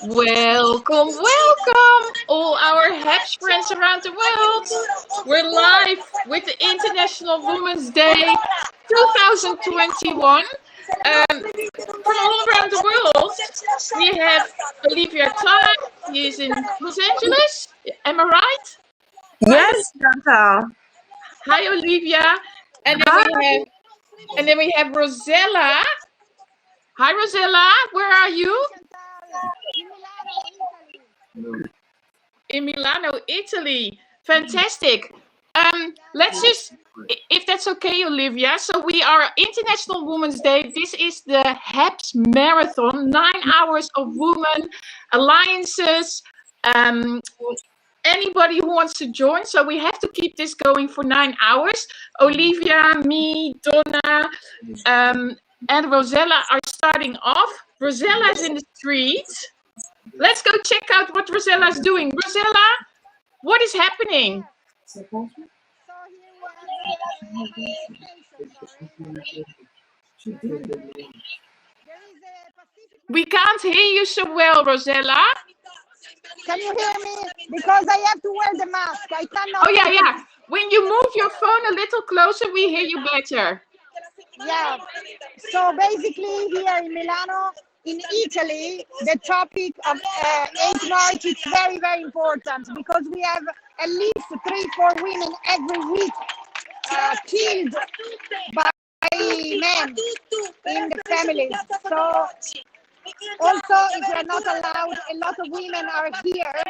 Welcome, welcome, all our Happs friends around the world. We're live with the International Women's Day 2021. From all around the world, we have Olivia Clark. She is in Los Angeles. Am I right? Yes, Chantal. Hi, Olivia. And then we have Rosella. Hi, Rosella. Where are you? In Milano, Italy. Fantastic. Let's just, if that's okay, Olivia. So we are International Women's Day. This is the Happs Marathon, 9 hours of women, alliances, anybody who wants to join. So we have to keep this going for 9 hours. Olivia, me, Donna, and Rosella are starting off. Rosella is in the streets. Let's go check out what Rosella is doing. Rosella, what is happening? We can't hear you so well, Rosella. Can you hear me? Because I have to wear the mask. I cannot. Oh, yeah. When you move your phone a little closer, we hear you better. Yeah. So basically here in Milano, in Italy, the topic of 8 March is very, very important because we have at least 3-4 women every week killed by men in the families. So also, if we are not allowed, a lot of women are here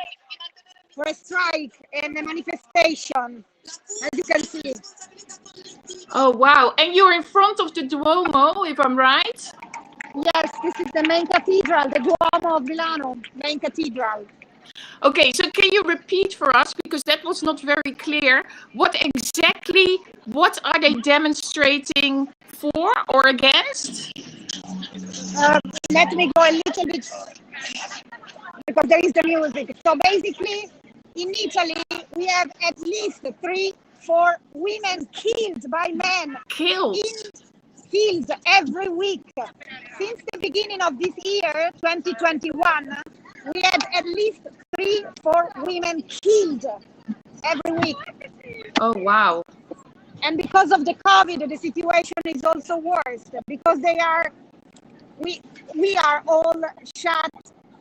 for a strike and a manifestation, as you can see. Oh, wow. And you're in front of the Duomo, if I'm right? Yes, this is the main cathedral, the Duomo of Milano, main cathedral. Okay, so can you repeat for us, because that was not very clear, what are they demonstrating for or against? Let me go a little bit, because there is the music. So basically, in Italy, we have at least 3-4 women killed by men. Killed Every week. Since the beginning of this year, 2021, we had at least 3-4 women killed every week. Oh, wow. And because of the COVID, the situation is also worse because we are all shut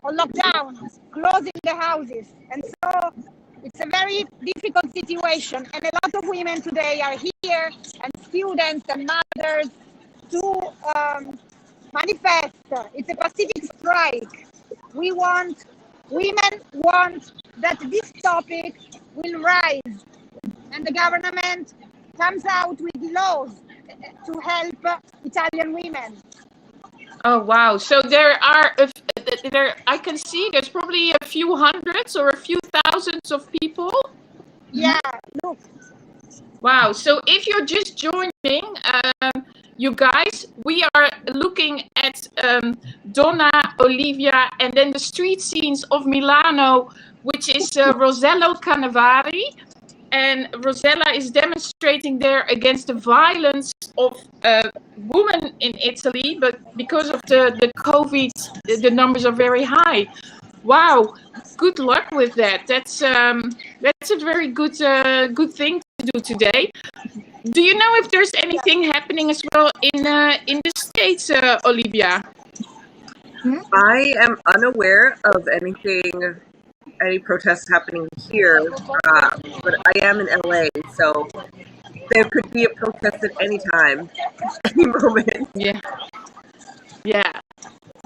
or locked down, closing the houses. And so it's a very difficult situation. And a lot of women today are here, and students and mothers, to manifest. It's a pacific strike. Women want that this topic will rise, and the government comes out with laws to help Italian women. Oh, wow. So I can see there's probably a few hundreds or a few thousands of people. Yeah, look. Wow. So if you're just joining, you guys, we are looking at Donna, Olivia, and then the street scenes of Milano, which is Rosello Cannavaro. And Rosella is demonstrating there against the violence of women in Italy, but because of the COVID, the numbers are very high. Wow, good luck with that. That's a very good thing to do today. Do you know if there's anything happening as well in the States, Olivia? I am unaware of any protests happening here, but I am in LA, so there could be a protest at any time, any moment. Yeah.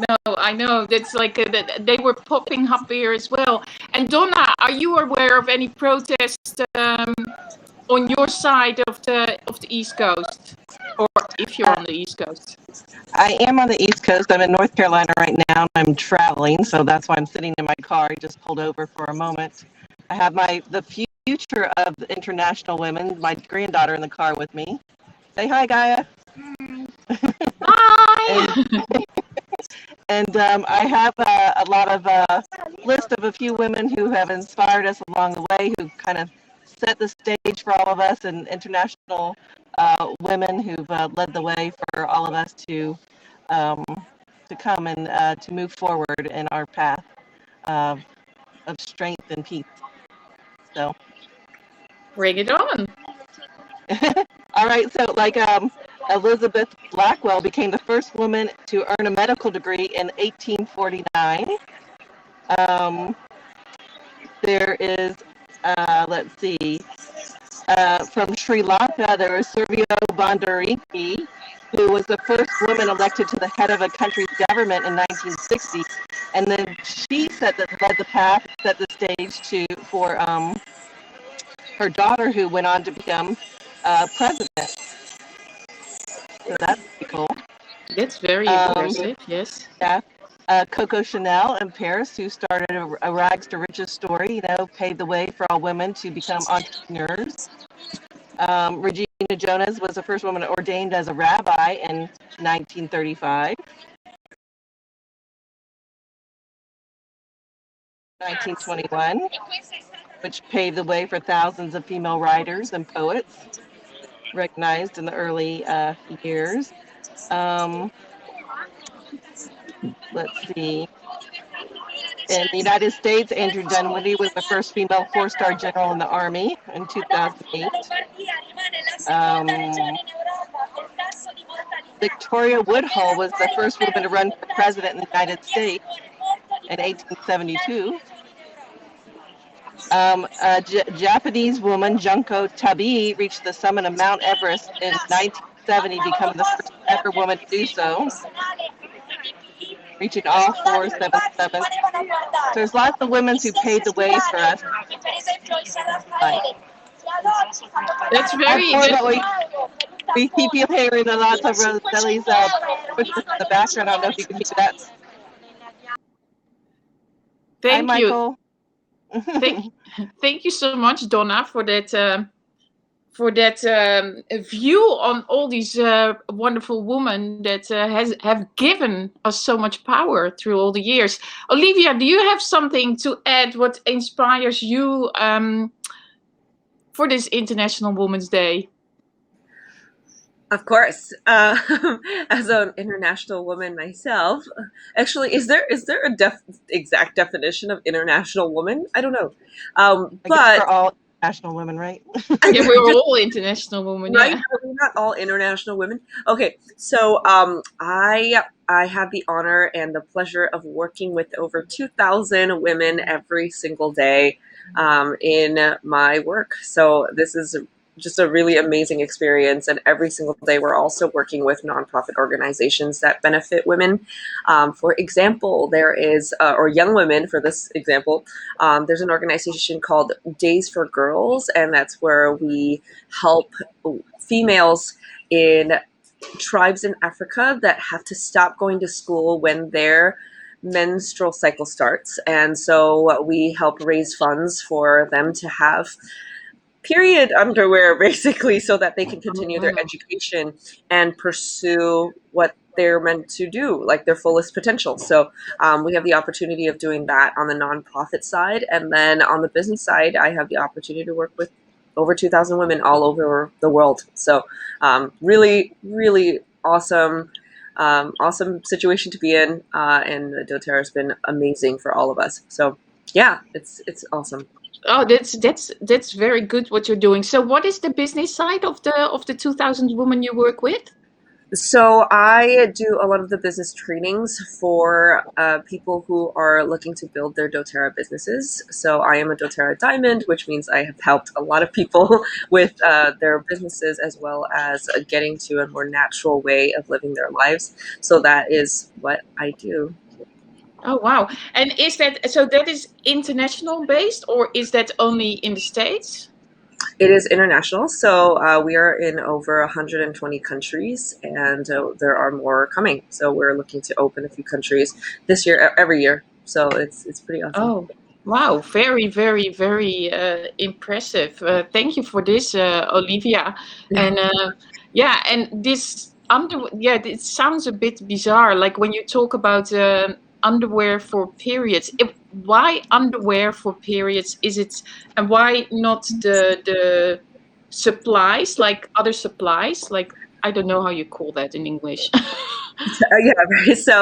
No, I know. That's like they were popping up here as well. And Donna, are you aware of any protests on your side of the East Coast, or if you're on the East Coast? I am on the East Coast. I'm in North Carolina right now. I'm traveling, so that's why I'm sitting in my car. I just pulled over for a moment. I have the future of international women, my granddaughter, in the car with me. Say hi, Gaia. Hi. And I have a lot of list of a few women who have inspired us along the way, who kind of set the stage for all of us, and international women who've led the way for all of us to to come and to move forward in our path of strength and peace. So, Bring it on. all right. So, like Elizabeth Blackwell became the first woman to earn a medical degree in 1849. There is, let's see, from Sri Lanka, there was Servio Bandariki, who was the first woman elected to the head of a country's government in 1960. And then she led the path, set the stage for her daughter, who went on to become president. So that's pretty cool. That's very impressive, yes. Yeah. Coco Chanel in Paris, who started a rags to riches story, paved the way for all women to become entrepreneurs. Regina Jonas was the first woman ordained as a rabbi in 1935. 1921, which paved the way for thousands of female writers and poets recognized in the early years. Let's see. In the United States, Andrew Dunwoody was the first female four-star general in the Army in 2008. Victoria Woodhull was the first woman to run for president in the United States in 1872. Japanese woman Junko Tabi reached the summit of Mount Everest in 1970, becoming the first ever woman to do so, reaching all 477. So there's lots of women who paved the way for us. That's very good. We keep hearing a lot of Roselli's in the background. I don't know if you can hear that. Hi, Michael. Thank you so much, Donna, for that view on all these wonderful women that have given us so much power through all the years. Olivia, do you have something to add? What inspires you for this International Women's Day? Of course, as an international woman myself, actually, is there a exact definition of international woman? I don't know, but we're all international women, right? Yeah, we're all international women, right? Yeah. We're not all international women. Okay, so I have the honor and the pleasure of working with over 2,000 women every single day in my work. So this is just a really amazing experience, and every single day we're also working with nonprofit organizations that benefit women. For example, there is, or young women for this example, there's an organization called Days for Girls, and that's where we help females in tribes in Africa that have to stop going to school when their menstrual cycle starts. And so we help raise funds for them to have period underwear, basically, so that they can continue their education and pursue what they're meant to do, like their fullest potential. So we have the opportunity of doing that on the nonprofit side. And then on the business side, I have the opportunity to work with over 2,000 women all over the world. So really, really awesome situation to be in. And doTERRA has been amazing for all of us. So yeah, it's awesome. Oh, that's very good what you're doing. So what is the business side of the 2,000 women you work with? So I do a lot of the business trainings for people who are looking to build their doTERRA businesses. So I am a doTERRA Diamond, which means I have helped a lot of people with their businesses, as well as getting to a more natural way of living their lives. So that is what I do. Oh, wow. And is that is international based, or is that only in the States? It is international. So we are in over 120 countries, and there are more coming. So we're looking to open a few countries this year, every year. So it's pretty awesome. Oh, wow. Very, very, very impressive. Thank you for this, Olivia. And and this it sounds a bit bizarre. Like when you talk about underwear for periods. Why underwear for periods? Is it, and why not the supplies, like other supplies? Like, I don't know how you call that in English. Yeah, right. So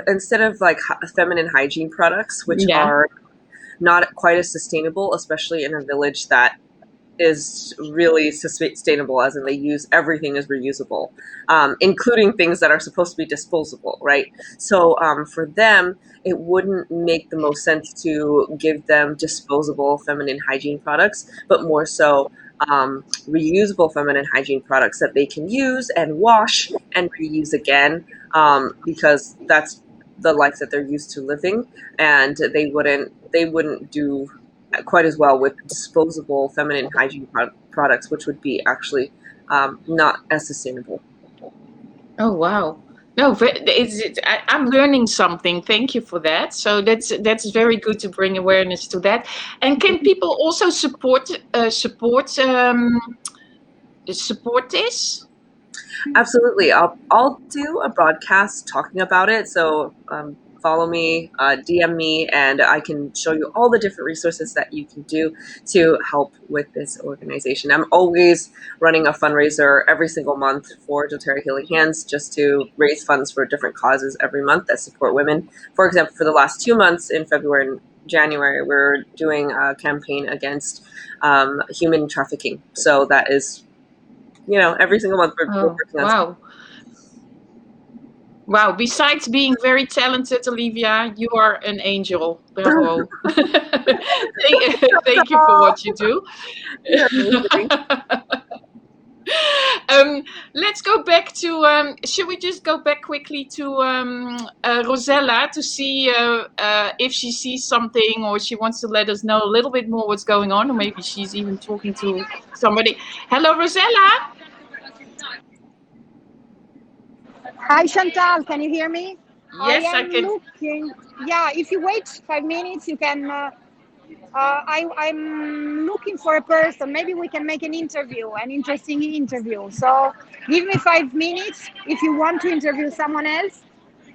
instead of like feminine hygiene products, which Yeah. are not quite as sustainable, especially in a village that is really sustainable, as in they use everything is reusable, including things that are supposed to be disposable, right? So for them, it wouldn't make the most sense to give them disposable feminine hygiene products, but more so reusable feminine hygiene products that they can use and wash and reuse again, because that's the life that they're used to living, and they wouldn't do quite as well with disposable feminine hygiene products, which would be actually not as sustainable. Oh wow. No, I'm learning something. Thank you for that. So that's very good to bring awareness to that. And can people also support this? Absolutely. I'll do a broadcast talking about it. So follow me, DM me, and I can show you all the different resources that you can do to help with this organization. I'm always running a fundraiser every single month for doTERRA Healing Hands, just to raise funds for different causes every month that support women. For example, for the last 2 months in February and January, we're doing a campaign against human trafficking. So that is, every single month we're Oh, working on something. wow. Wow, besides being very talented, Olivia, you are an angel. Bravo. Thank you for what you do. You're amazing. Let's go back to, should we just go back quickly to Rosella to see if she sees something or she wants to let us know a little bit more what's going on, or maybe she's even talking to somebody. Hello, Rosella. Hi, Chantal. Can you hear me? I Yes, I am can. looking. Yeah, if you wait 5 minutes, you can. I'm looking for a person. Maybe we can make an interview, an interesting interview. So give me 5 minutes. If you want to interview someone else,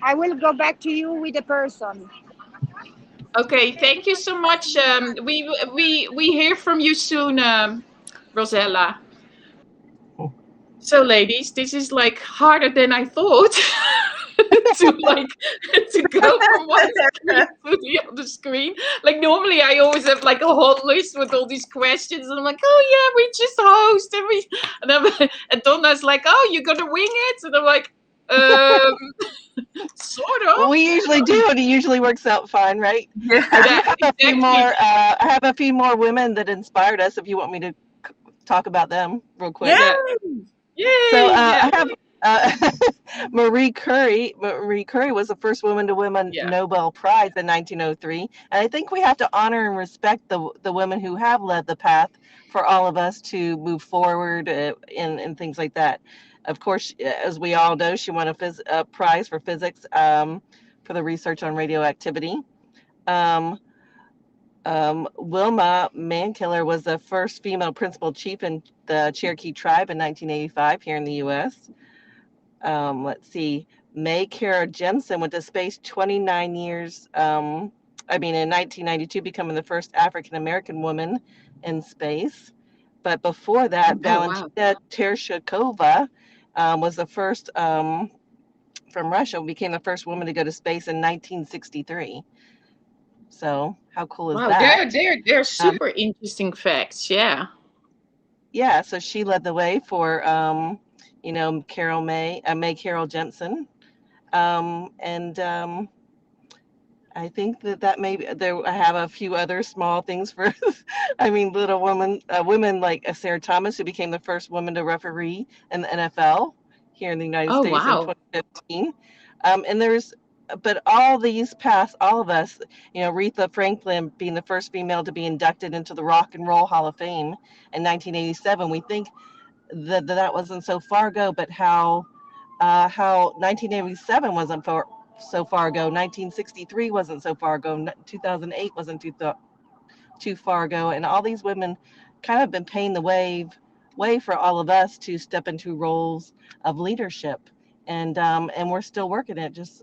I will go back to you with a person. Okay, thank you so much. We hear from you soon, Rosella. So, ladies, this is like harder than I thought to like to go from one screen to the other screen. Like normally, I always have like a whole list with all these questions, and I'm like, oh yeah, we just host and Donna's like, oh, you're gonna wing it, and I'm like, sort of. We usually do, and it usually works out fine, right? Yeah. I do Yeah, have a few exactly. more. I have a few more women that inspired us. If you want me to talk about them real quick. Yeah. So Yay! Yeah. I have Marie Curie. Marie Curie was the first woman to win a Yeah. Nobel Prize in 1903, and I think we have to honor and respect the women who have led the path for all of us to move forward in things like that. Of course, as we all know, she won a prize for physics for the research on radioactivity. Um, Wilma Mankiller was the first female principal chief in the Cherokee tribe in 1985 here in the U.S. Let's see, May Kara Jemison went to space 29 years, in 1992, becoming the first African American woman in space. But before that, Oh wow. Valentina Tereshkova was the first from Russia, became the first woman to go to space in 1963. So how cool is Wow, that? they're Um, super interesting facts. Yeah. yeah, so she led the way for May Carol Jensen, and I think that maybe there. I have a few other small things for, little women like Sarah Thomas, who became the first woman to referee in the NFL here in the United Oh States in wow. 2015. And but all of us, Aretha Franklin being the first female to be inducted into the Rock and Roll Hall of Fame in 1987. We think that wasn't so far ago, but how 1987 wasn't so far ago, 1963 wasn't so far ago, 2008 wasn't too far ago, and all these women kind of been paying the way for all of us to step into roles of leadership, and we're still working it, just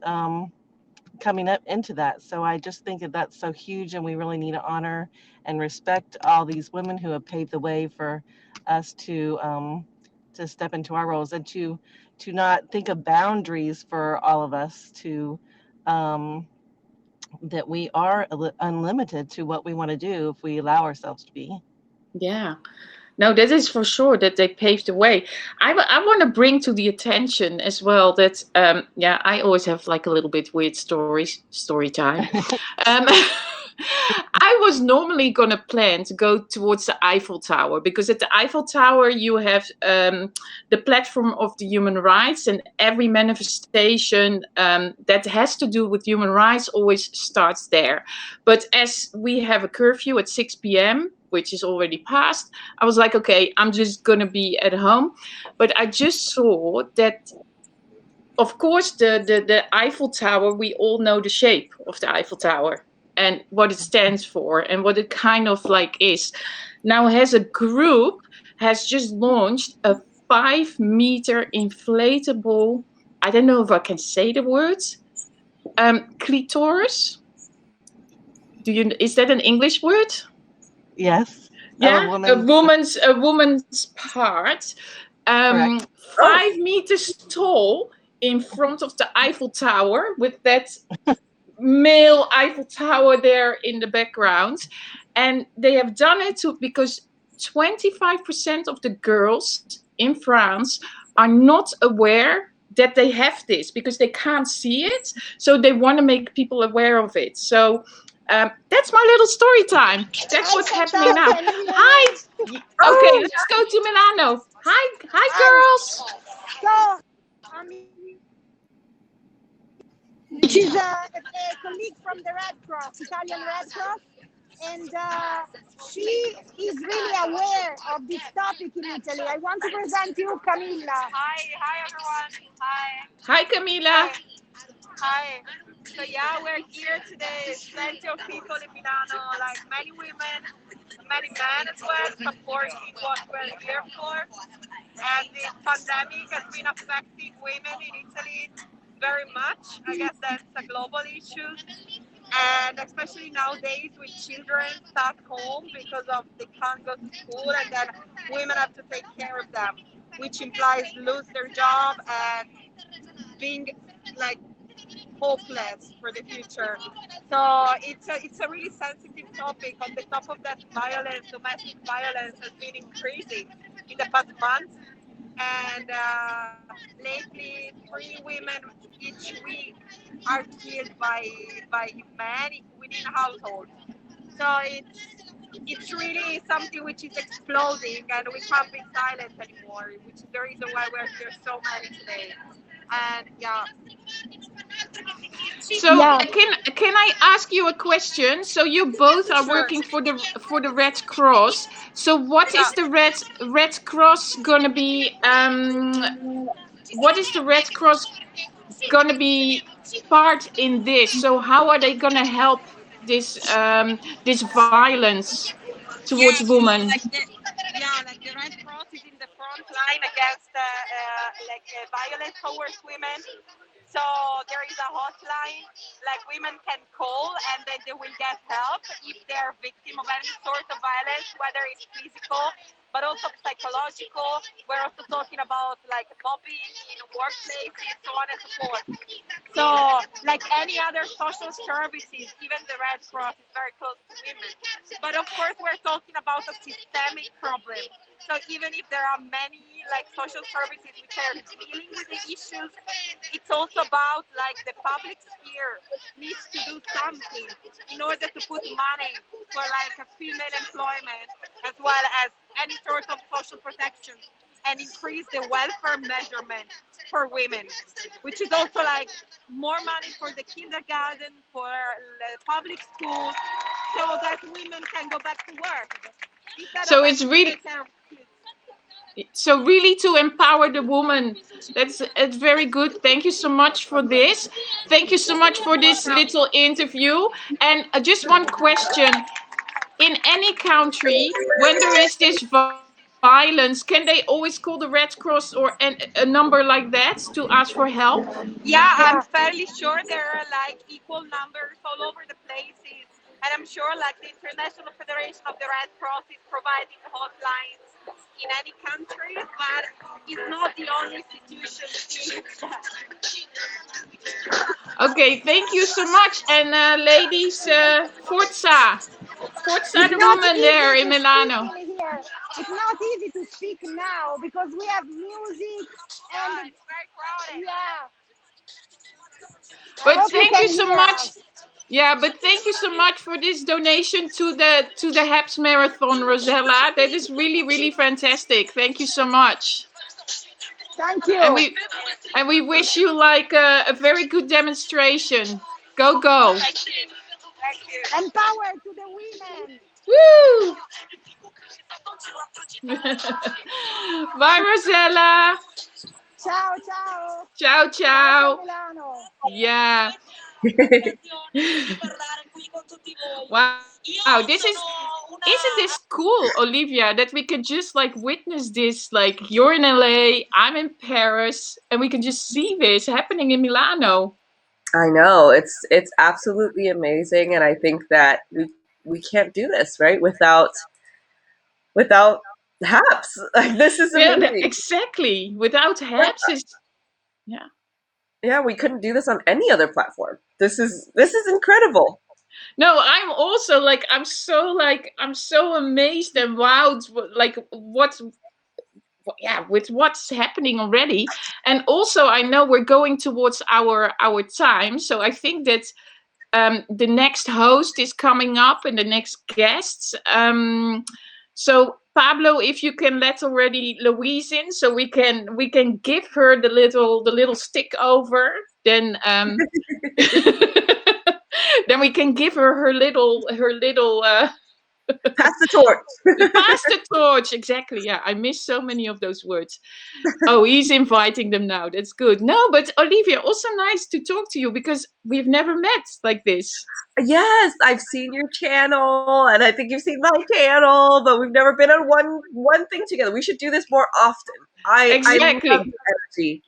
coming up into that. So I just think that's so huge, and we really need to honor and respect all these women who have paved the way for us to to step into our roles and to not think of boundaries for all of us to that we are unlimited to what we want to do if we allow ourselves to be. Yeah. No, that is for sure that they paved the way. I want to bring to the attention as well that, yeah, I always have like a little bit weird story time. Um, I was normally going to plan to go towards the Eiffel Tower because at the Eiffel Tower you have the platform of the human rights, and every manifestation that has to do with human rights always starts there. But as we have a curfew at 6 p.m., which is already past, I was like, okay, I'm just going to be at home. But I just saw that, of course, the Eiffel Tower, we all know the shape of the Eiffel Tower and what it stands for and what it kind of like is. Now, as a group, has just launched a 5-meter inflatable, I don't know if I can say the words, clitoris. Is that an English word? Yes. Yeah, A woman's part, correct. 5 meters tall in front of the Eiffel Tower with that male Eiffel Tower there in the background. And they have done it because 25% of the girls in France are not aware that they have this because they can't see it. So they want to make people aware of it. So that's my little story time. That's what's happening now. Hi. Okay, let's go to Milano. Hi, girls. So, I mean, she's a colleague from the Red Cross, Italian Red Cross, and she is really aware of this topic in Italy. I want to present you Camilla. Hi everyone. Hi, Camila. Hi. So yeah, we're here today. Plenty of people in Milano, like many women, many men as well, supporting what we're here for. And the pandemic has been affecting women in Italy very much. I guess that's a global issue. And especially nowadays with children stuck home because of they can't go to school, and then women have to take care of them, which implies lose their job and being like hopeless for the future. So it's a really sensitive topic. On the top of that, domestic violence has been increasing in the past months, and lately 3 women each week are killed by men within households. So it's really something which is exploding, and we can't be silent anymore, which is the reason why we're here so many today. And yeah. So Yeah. can I ask you a question? So you both are Sure. working for the Red Cross. So what is the Red Cross gonna be? What is the Red Cross gonna be part in this? So how are they gonna help this violence towards women? Like the Red Cross is in the front line against violence towards women. So there is a hotline like women can call, and then they will get help if they're victim of any sort of violence, whether it's physical but also psychological. We're also talking about like mobbing in workplaces, so on and so forth. So like any other social services, even the Red Cross is very close to women. But of course we're talking about a systemic problem. So even if there are many like social services which are dealing with the issues, it's also about like the public sphere needs to do something in order to put money for like a female employment as well as any sort of social protection, and increase the welfare measurement for women, which is also like more money for the kindergarten, for the public schools, so that women can go back to work. So it's really to empower the woman. It's very good. Thank you so much for this. Thank you so much for this little interview. And just one question. In any country, when there is this violence, can they always call the Red Cross or a number like that to ask for help? Yeah, I'm fairly sure there are like equal numbers all over the places. And I'm sure like the International Federation of the Red Cross is providing hotlines in any country, but it's not the only institution. Okay, thank you so much. And ladies, Forza. Forza It's the not woman easy there in to Milano. speak in here. It's not easy to speak now because we have music and It's very crowded. yeah. I But hope you thank you can so hear much. us. Yeah, but thank you so much for this donation to the Happs Marathon, Rosella. That is really, really fantastic. Thank you so much. Thank you. And we wish you like a very good demonstration. Go, go. Thank you. And power to the women. Woo! Bye, Rosella. Ciao, ciao. Ciao, Ciao, ciao. Milano. Yeah. Wow, this is, isn't this cool, Olivia, that we can just like witness this, like you're in LA, I'm in Paris, and we can just see this happening in Milano. I know, it's absolutely amazing, and I think that we can't do this, right, without Happs. Like, this is Yeah, amazing. exactly. Without Happs, yeah. Yeah, we couldn't do this on any other platform. This is incredible. No, I'm also like I'm so amazed and wowed, like with what's happening already. And also I know we're going towards our time, so I think that the next host is coming up and the next guests. So Pablo, if you can let already Louise in, so we can give her the little stick over, then then we can give her little Pass the torch. pass the torch. Exactly. Yeah, I miss so many of those words. Oh, he's inviting them now. That's good. No, but Olivia, also nice to talk to you because we've never met like this. Yes, I've seen your channel, and I think you've seen my channel, but we've never been on one thing together. We should do this more often. I Exactly. love your energy.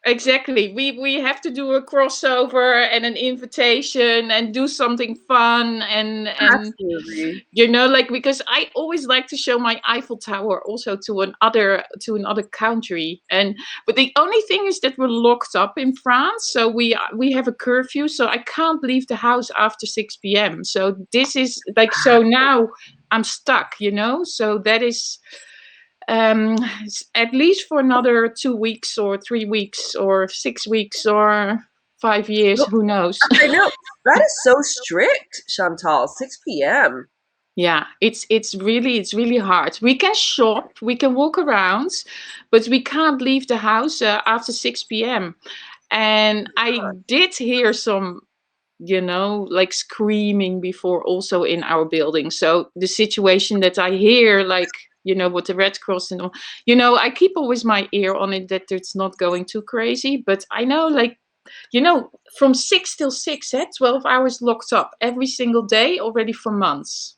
Exactly. We have to do a crossover and an invitation and do something fun and Absolutely. you know, like, because I always like to show my Eiffel Tower also to another country. And but the only thing is that we're locked up in France, so we have a curfew, so I can't leave the house after 6 p.m. So this is like, so now I'm stuck, you know. So that is at least for another 2 weeks or 3 weeks or 6 weeks or 5 years, Well, who knows. I know. That is so strict, Chantal. 6 p.m. Yeah, it's really hard. We can shop, we can walk around, but we can't leave the house after 6 p.m. And I did hear some, you know, like screaming before also in our building. So the situation that I hear, like, you know, with the Red Cross and all, you know, I keep always my ear on it that it's not going too crazy. But I know, like, you know, from 6 till 6, 12 hours locked up every single day already for months.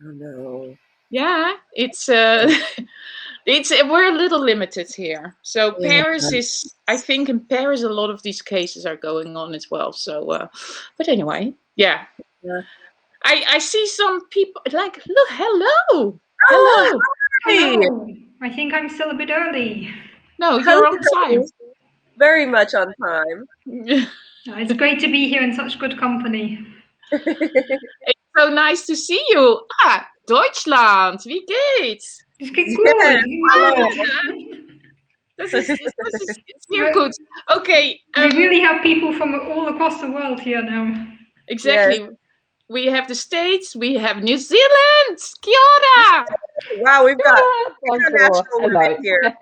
Oh no. Yeah, it's it's we're a little limited here. So Yeah. Paris is, I think in Paris a lot of these cases are going on as well. So but anyway, yeah. Yeah. I see some people like, look, hello. Oh, Hello. hi. Hello. I think I'm still a bit early. No, you're on time. Very much on time. It's great to be here in such good company. It's so nice to see you. Ah, Deutschland, wie geht's? Es geht Yes, hello. This is sehr gut. Okay. We really have people from all across the world here now. Exactly. Yes. We have the States, we have New Zealand. Kia ora. Wow, we've got Bonjour. international Hello. women here.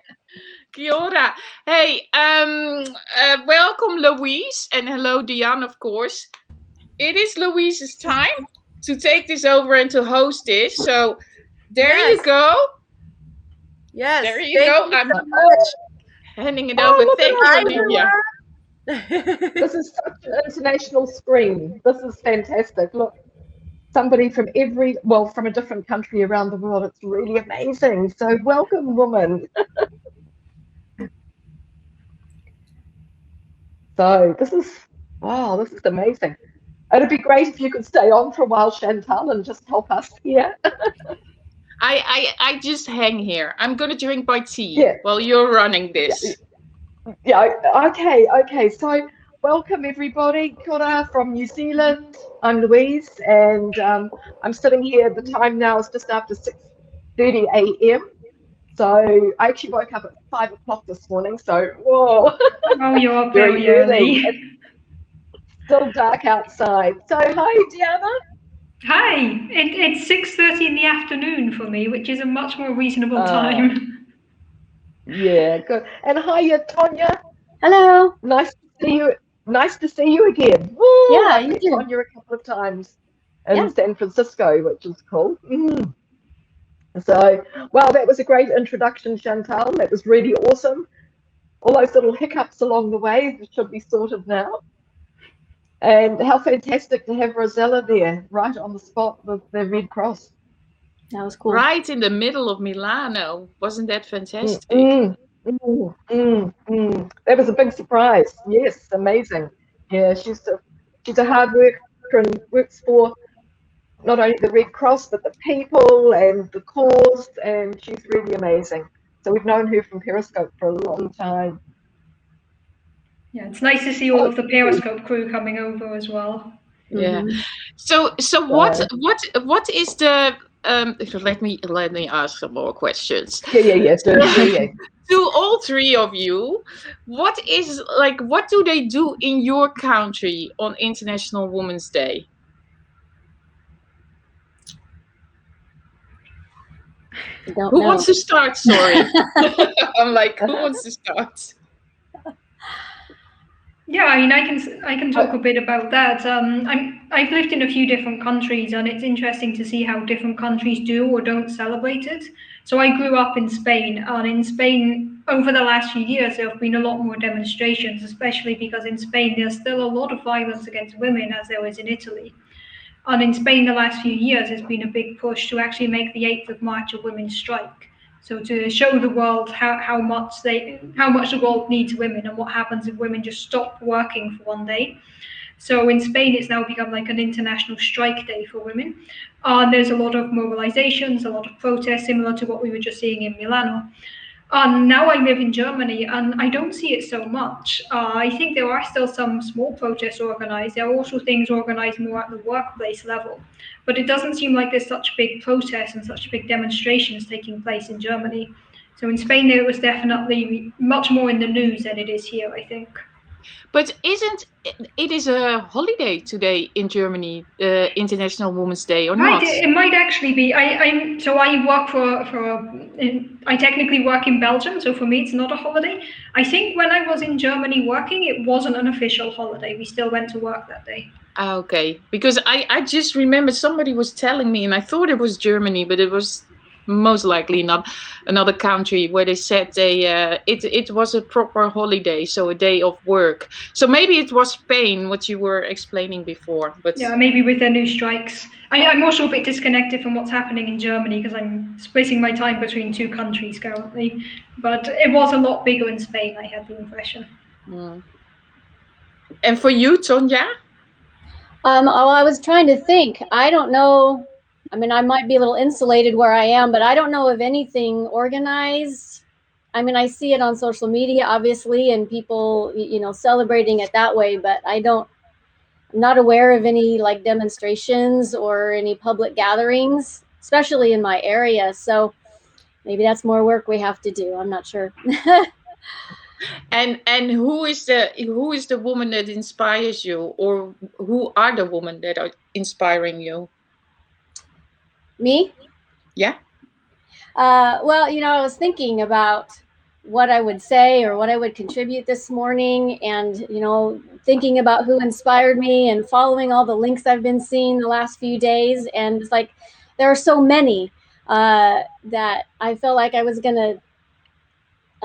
Kia ora. Hey, welcome Louise, and hello Diane, of course. It is Louise's time to take this over and to host this. So there Yes. you go. Yes. There you thank go. you I'm so much. handing it over. look at Thank you, Hi, Olivia. This is such an international screen. This is fantastic. Look, somebody from from a different country around the world. It's really amazing. So welcome, woman. So this is amazing. It'd be great if you could stay on for a while, Chantal, and just help us here. I just hang here. I'm gonna drink my tea Yeah. while you're running this. Yeah, okay. So, welcome everybody. Kia ora from New Zealand. I'm Louise, and I'm sitting here. The time now is just after 6:30 a.m. So, I actually woke up at 5 o'clock this morning. So, whoa, Oh, you're up very very early. early. It's still dark outside. So, hi, Diana. Hi, it's 6:30 in the afternoon for me, which is a much more reasonable time. Yeah, good. And hiya, Tonya. Hello. Nice to see you. Nice to see you again. Woo, Yeah, I've you met too. Tonya a couple of times in Yeah. San Francisco, which is cool. So, wow, that was a great introduction, Chantal. That was really awesome. All those little hiccups along the way should be sorted now. And how fantastic to have Rosella there, right on the spot with the Red Cross. That was cool. Right in the middle of Milano. Wasn't that fantastic? That was a big surprise. Yes, amazing. Yeah, she's a hard worker and works for not only the Red Cross but the people and the cause, and she's really amazing. So we've known her from Periscope for a long time. Yeah, it's nice to see all of the Periscope crew coming over as well. Yeah. So what is the let me ask some more questions. Yeah. To all three of you, what do they do in your country on International Women's Day? Who wants to start? Sorry. I'm like, who wants to start? Yeah, I mean, I can talk a bit about that. I've lived in a few different countries, and it's interesting to see how different countries do or don't celebrate it. So I grew up in Spain, and in Spain, over the last few years, there have been a lot more demonstrations, especially because in Spain there's still a lot of violence against women, as there was in Italy. And in Spain, the last few years, there's been a big push to actually make the 8th of March a women's strike. So to show the world how much the world needs women and what happens if women just stop working for one day. So in Spain, it's now become like an international strike day for women. And there's a lot of mobilizations, a lot of protests, similar to what we were just seeing in Milano. Now I live in Germany, and I don't see it so much. I think there are still some small protests organized. There are also things organized more at the workplace level. But it doesn't seem like there's such big protests and such big demonstrations taking place in Germany. So in Spain, it was definitely much more in the news than it is here, I think. But it is a holiday today in Germany, International Women's Day, or not? It might actually be. I technically work in Belgium, so for me it's not a holiday. I think when I was in Germany working, it wasn't an official holiday. We still went to work that day. Okay, because I just remember somebody was telling me, and I thought it was Germany, but it was most likely not another country, where they said it was a proper holiday, so a day of work. So maybe it was Spain, what you were explaining before. But yeah, maybe with their new strikes. I'm also a bit disconnected from what's happening in Germany because I'm splitting my time between two countries currently. But it was a lot bigger in Spain, I had the impression. And for you, Tonya? I was trying to think. I don't know. I mean, I might be a little insulated where I am, but I don't know of anything organized. I mean, I see it on social media, obviously, and people, celebrating it that way, but I'm not aware of any like demonstrations or any public gatherings, especially in my area. So maybe that's more work we have to do. I'm not sure. And who is the woman that inspires you, or who are the women that are inspiring you? Me? Yeah. Well, I was thinking about what I would say or what I would contribute this morning, and thinking about who inspired me and following all the links I've been seeing the last few days, and it's like there are so many that I felt like I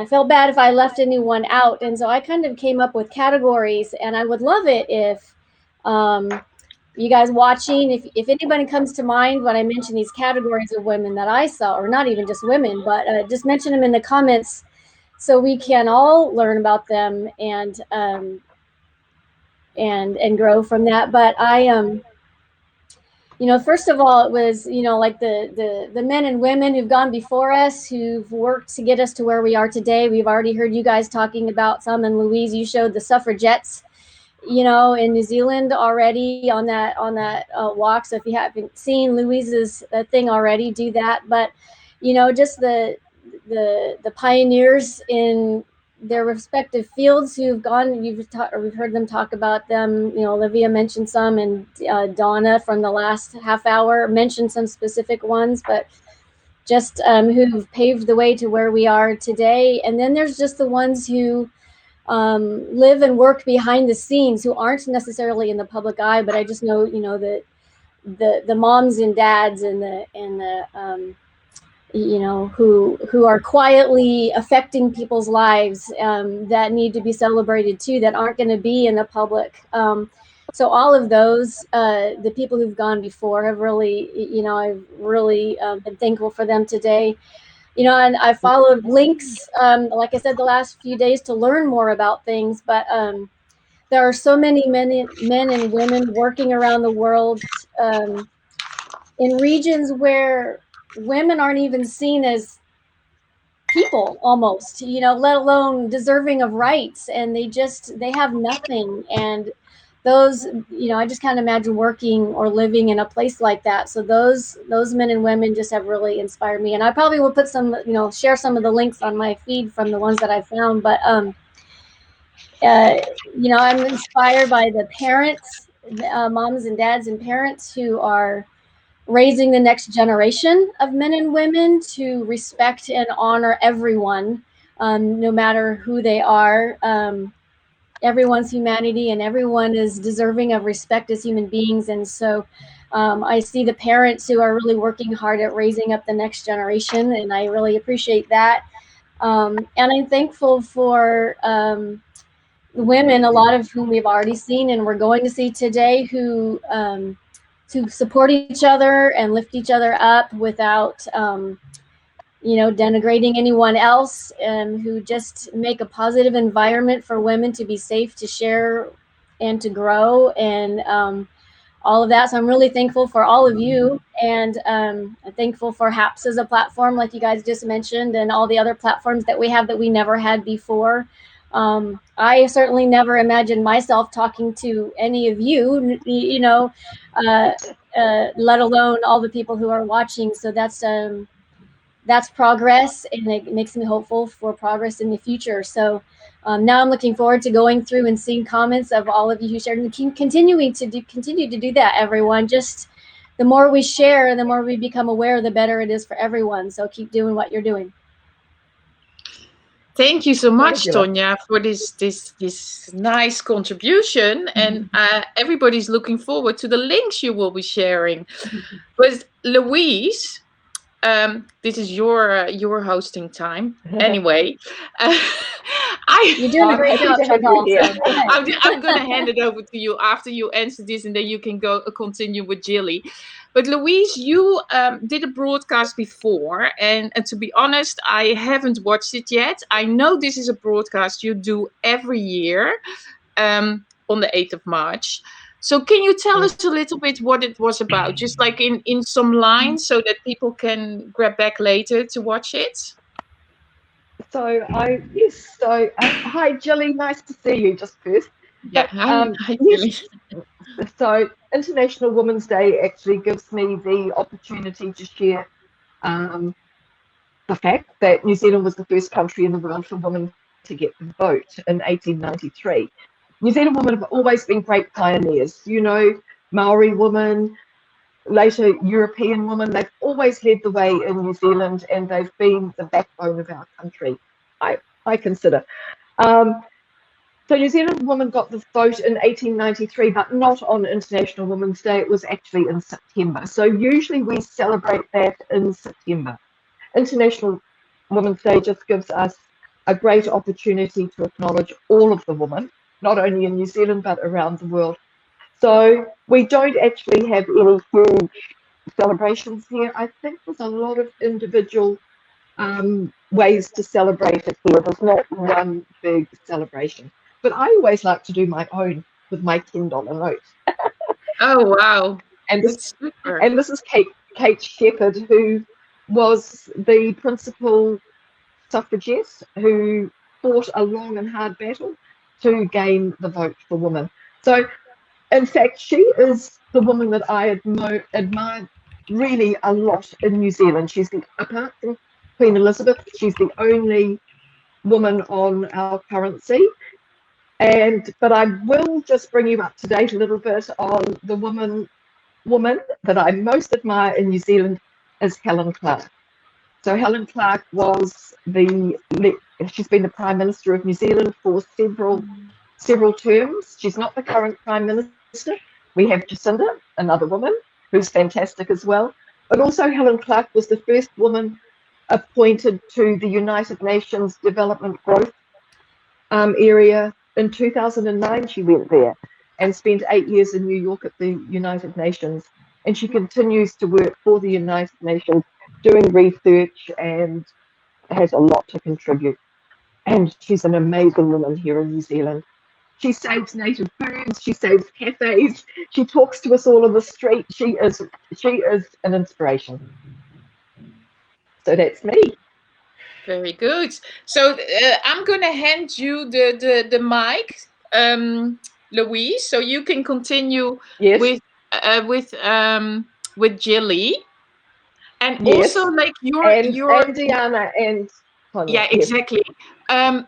felt bad if I left anyone out, and so I kind of came up with categories, and I would love it if you guys watching, if anybody comes to mind when I mention these categories of women that I saw, or not even just women, but just mention them in the comments so we can all learn about them and grow from that. But first of all, it was, like the men and women who've gone before us, who've worked to get us to where we are today. We've already heard you guys talking about some, and Louise, you showed the suffragettes, in New Zealand already on that walk. So if you haven't seen Louise's thing already, do that. But just the pioneers in their respective fields who've gone, we've heard them talk about them. Olivia mentioned some, and Donna from the last half hour mentioned some specific ones, but just who've paved the way to where we are today. And then there's just the ones who live and work behind the scenes, who aren't necessarily in the public eye, but I just know, that the moms and dads and the who are quietly affecting people's lives, that need to be celebrated too, that aren't going to be in the public. So all of those, the people who've gone before have really, I've really been thankful for them today. And I followed links, like I said, the last few days to learn more about things. But there are so many men and women working around the world, in regions where women aren't even seen as people, almost, let alone deserving of rights, and they have nothing. And those, I just can't imagine working or living in a place like that. So those men and women just have really inspired me. And I probably will put some, share some of the links on my feed from the ones that I found. But I'm inspired by the parents, moms and dads and parents who are raising the next generation of men and women to respect and honor everyone, no matter who they are. Everyone's humanity, and everyone is deserving of respect as human beings. And so I see the parents who are really working hard at raising up the next generation, and I really appreciate that. And I'm thankful for the women, a lot of whom we've already seen and we're going to see today, who to support each other and lift each other up without denigrating anyone else, and who just make a positive environment for women to be safe, to share and to grow, and all of that. So I'm really thankful for all of you, and I'm thankful for Happs as a platform, like you guys just mentioned, and all the other platforms that we have that we never had before. I certainly never imagined myself talking to any of you, let alone all the people who are watching. So that's progress, and it makes me hopeful for progress in the future. So now I'm looking forward to going through and seeing comments of all of you who shared, and continue to do that, everyone. Just the more we share, the more we become aware, the better it is for everyone. So keep doing what you're doing. Thank you so much, Tonya, for this nice contribution. And everybody's looking forward to the links you will be sharing. But Louise, this is your hosting time. Anyway, you're doing a great job. I'm going to hand it over to you after you answer this, and then you can continue with Jilly. But Louise, you did a broadcast before, and to be honest, I haven't watched it yet. I know this is a broadcast you do every year on the 8th of March. So can you tell us a little bit what it was about, just like in some lines, so that people can grab back later to watch it? Hi, Jilly, nice to see you just first. Yeah, hi, Jilly. So International Women's Day actually gives me the opportunity to share the fact that New Zealand was the first country in the world for women to get the vote in 1893. New Zealand women have always been great pioneers, Maori women, later European women. They've always led the way in New Zealand, and they've been the backbone of our country, I consider. So New Zealand women got the vote in 1893, but not on International Women's Day. It was actually in September. So usually we celebrate that in September. International Women's Day just gives us a great opportunity to acknowledge all of the women, not only in New Zealand, but around the world. So we don't actually have any huge celebrations here. I think there's a lot of individual ways to celebrate it here. There's not one big celebration. But I always like to do my own with my $10 note. Oh, wow. And That's super. and this is Kate Shepherd, who was the principal suffragette who fought a long and hard battle to gain the vote for women. So, in fact, she is the woman that I admire really a lot in New Zealand. Apart from Queen Elizabeth, she's the only woman on our currency. But I will just bring you up to date a little bit on the woman that I most admire in New Zealand is Helen Clark. So Helen Clark she's been the Prime Minister of New Zealand for several terms. She's not the current Prime Minister. We have Jacinda, another woman, who's fantastic as well. But also Helen Clark was the first woman appointed to the United Nations Development Growth area. In 2009, she went there and spent 8 years in New York at the United Nations. And she continues to work for the United Nations, doing research, and has a lot to contribute. And she's an amazing woman here in New Zealand. She saves native foods, she saves cafes, she talks to us all on the street. She is an inspiration. So that's me. Very good. So I'm going to hand you the mic, Louise, so you can continue with Jilly, and also like your and Diana and Tanya. Yeah, exactly.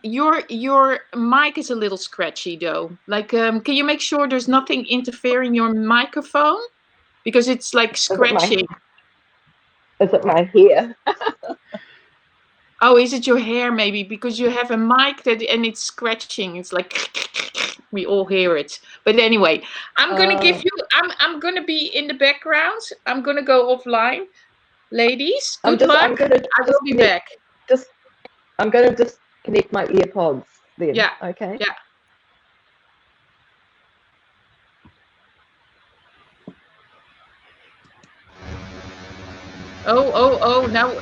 Your mic is a little scratchy though. Like, can you make sure there's nothing interfering your microphone, because it's like scratching. Is it my hair? Oh, is it your hair maybe? Because you have a mic and it's scratching. It's like we all hear it. But anyway, I'm gonna give you. I'm gonna be in the background. I'm gonna go offline, ladies. Good luck. I will be back. I'm gonna disconnect my earpods then. Yeah. Okay. Yeah. Oh! Now.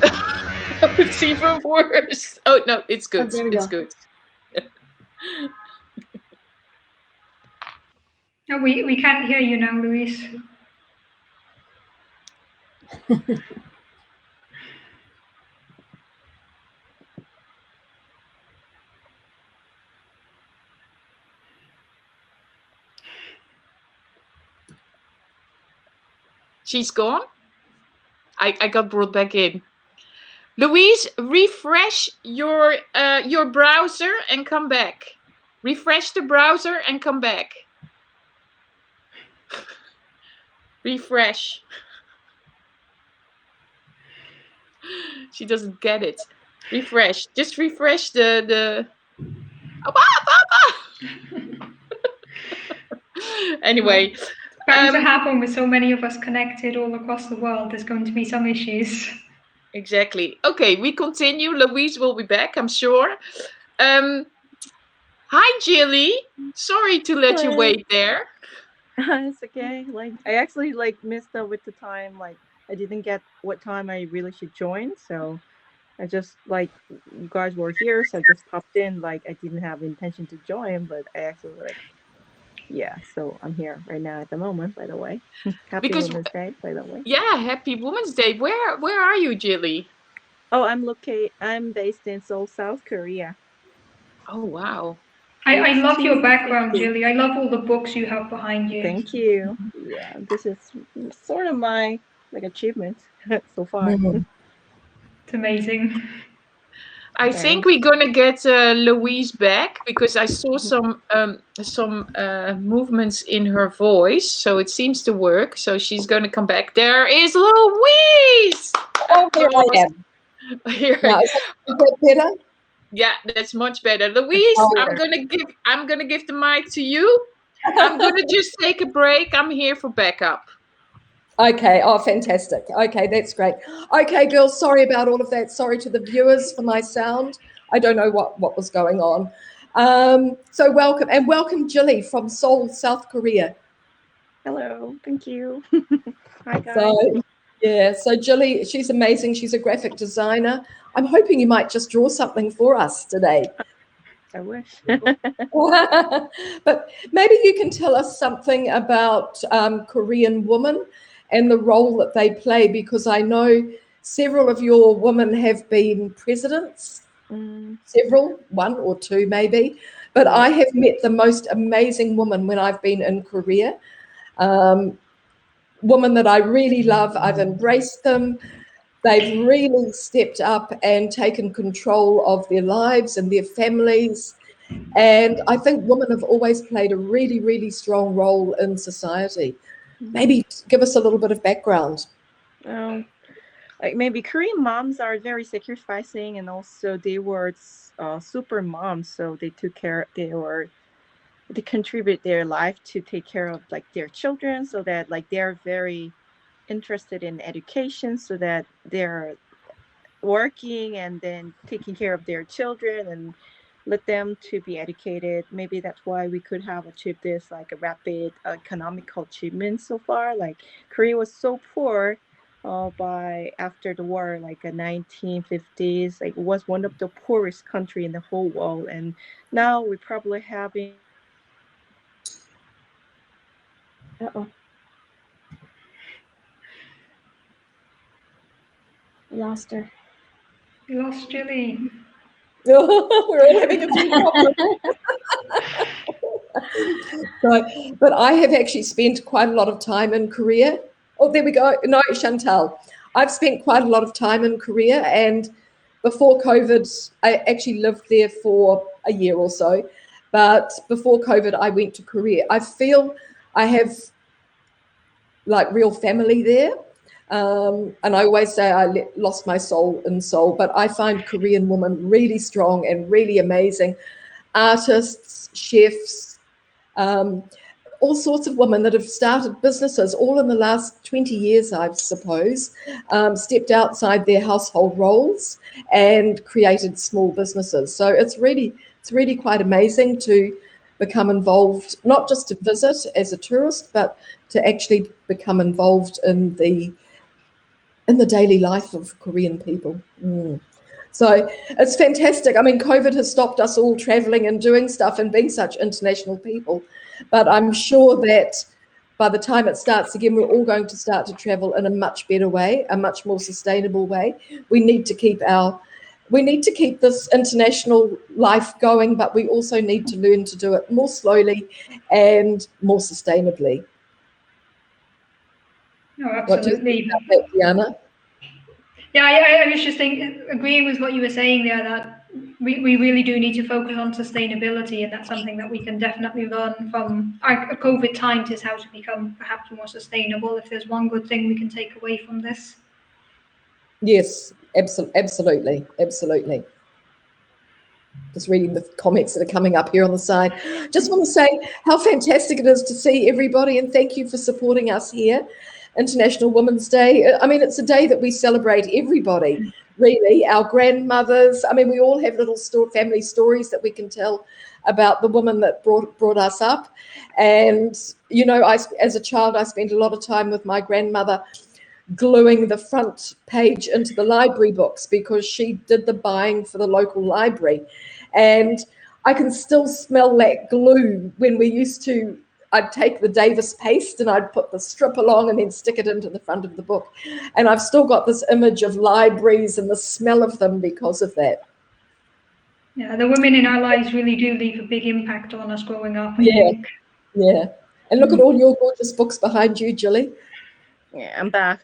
It's even worse. Oh no, it's good. It's good. No, we can't hear you now, Louise. She's gone. I got brought back in. Louise, refresh your browser and come back. Refresh the browser and come back. Refresh. She doesn't get it. Refresh. Just refresh the. Anyway. Bound to happen with so many of us connected all across the world. There's going to be some issues. Exactly. Okay, we continue. Louise will be back, I'm sure. Hi, Jilly. Sorry to let you wait there. It's okay. Like, I actually missed out with the time. Like, I didn't get what time I really should join. So I just you guys were here, so I just popped in. Like, I didn't have intention to join, but I actually yeah. So I'm here right now at the moment. By the way, Happy Women's Day. By the way. Yeah, Happy Women's Day. Where are you, Jilly? Oh, I'm based in Seoul, South Korea. Oh wow. I love your background, Jilly. I love all the books you have behind you. Thank you. Yeah, this is sort of my achievement so far. It's amazing. I think we're gonna get Louise back, because I saw some movements in her voice, so it seems to work. So she's gonna come back. There is Louise. Oh, here I am. Here. Now, is that better? Yeah, that's much better. Louise, I'm gonna give the mic to you. I'm gonna just take a break. I'm here for backup. Okay. Oh, fantastic. Okay, that's great. Okay, girls, sorry about all of that. Sorry to the viewers for my sound. I don't know what was going on. So welcome, Jilly from Seoul, South Korea. Hello. Thank you. Hi, guys. So Jilly, she's amazing. She's a graphic designer. I'm hoping you might just draw something for us today. I wish. But maybe you can tell us something about Korean women and the role that they play, because I know several of your women have been presidents, several, one or two maybe, but I have met the most amazing woman when I've been in Korea. Women that I really love, I've embraced them. They've really stepped up and taken control of their lives and their families. And I think women have always played a really, really strong role in society. Maybe give us a little bit of background. Like maybe Korean moms are very sacrificing, and also they were super moms, so they took care. They contribute their life to take care of like their children, so that like they're very interested in education, so that they're working and then taking care of their children and let them to be educated. Maybe that's why we could have achieved this like a rapid economical achievement so far. Like Korea was so poor by after the war, like a 1950s, like it was one of the poorest country in the whole world, and now we're probably having Lost her. We lost Julie. We're all having a few problems. But I have actually spent quite a lot of time in Korea. Oh, there we go. No, Chantal. I've spent quite a lot of time in Korea, and before COVID, I actually lived there for a year or so. But before COVID, I went to Korea. I feel I have like real family there. And I always say I lost my soul in Seoul, but I find Korean women really strong and really amazing. Artists, chefs, all sorts of women that have started businesses all in the last 20 years, I suppose, stepped outside their household roles and created small businesses. So it's really quite amazing to become involved, not just to visit as a tourist, but to actually become involved in the daily life of Korean people. So it's fantastic. I mean, COVID has stopped us all traveling and doing stuff and being such international people. But I'm sure that by the time it starts again, we're all going to start to travel in a much better way, a much more sustainable way. We need to keep this international life going, but we also need to learn to do it more slowly and more sustainably. No, absolutely. What do you think about that, Diana? Yeah, I was just agreeing with what you were saying there, that we really do need to focus on sustainability, and that's something that we can definitely learn from our COVID times, is how to become perhaps more sustainable. If there's one good thing we can take away from this. Yes, absolutely. Just reading the comments that are coming up here on the side. Just want to say how fantastic it is to see everybody, and thank you for supporting us here. International Women's Day. I mean, it's a day that we celebrate everybody, really, our grandmothers. I mean, we all have little family stories that we can tell about the woman that brought us up. And, you know, as a child, I spent a lot of time with my grandmother gluing the front page into the library books because she did the buying for the local library. And I can still smell that glue when we used to, I'd take the Davis paste and I'd put the strip along and then stick it into the front of the book. And I've still got this image of libraries and the smell of them because of that. Yeah, the women in our lives really do leave a big impact on us growing up, I think. Yeah. And look at all your gorgeous books behind you, Julie. Yeah, I'm back.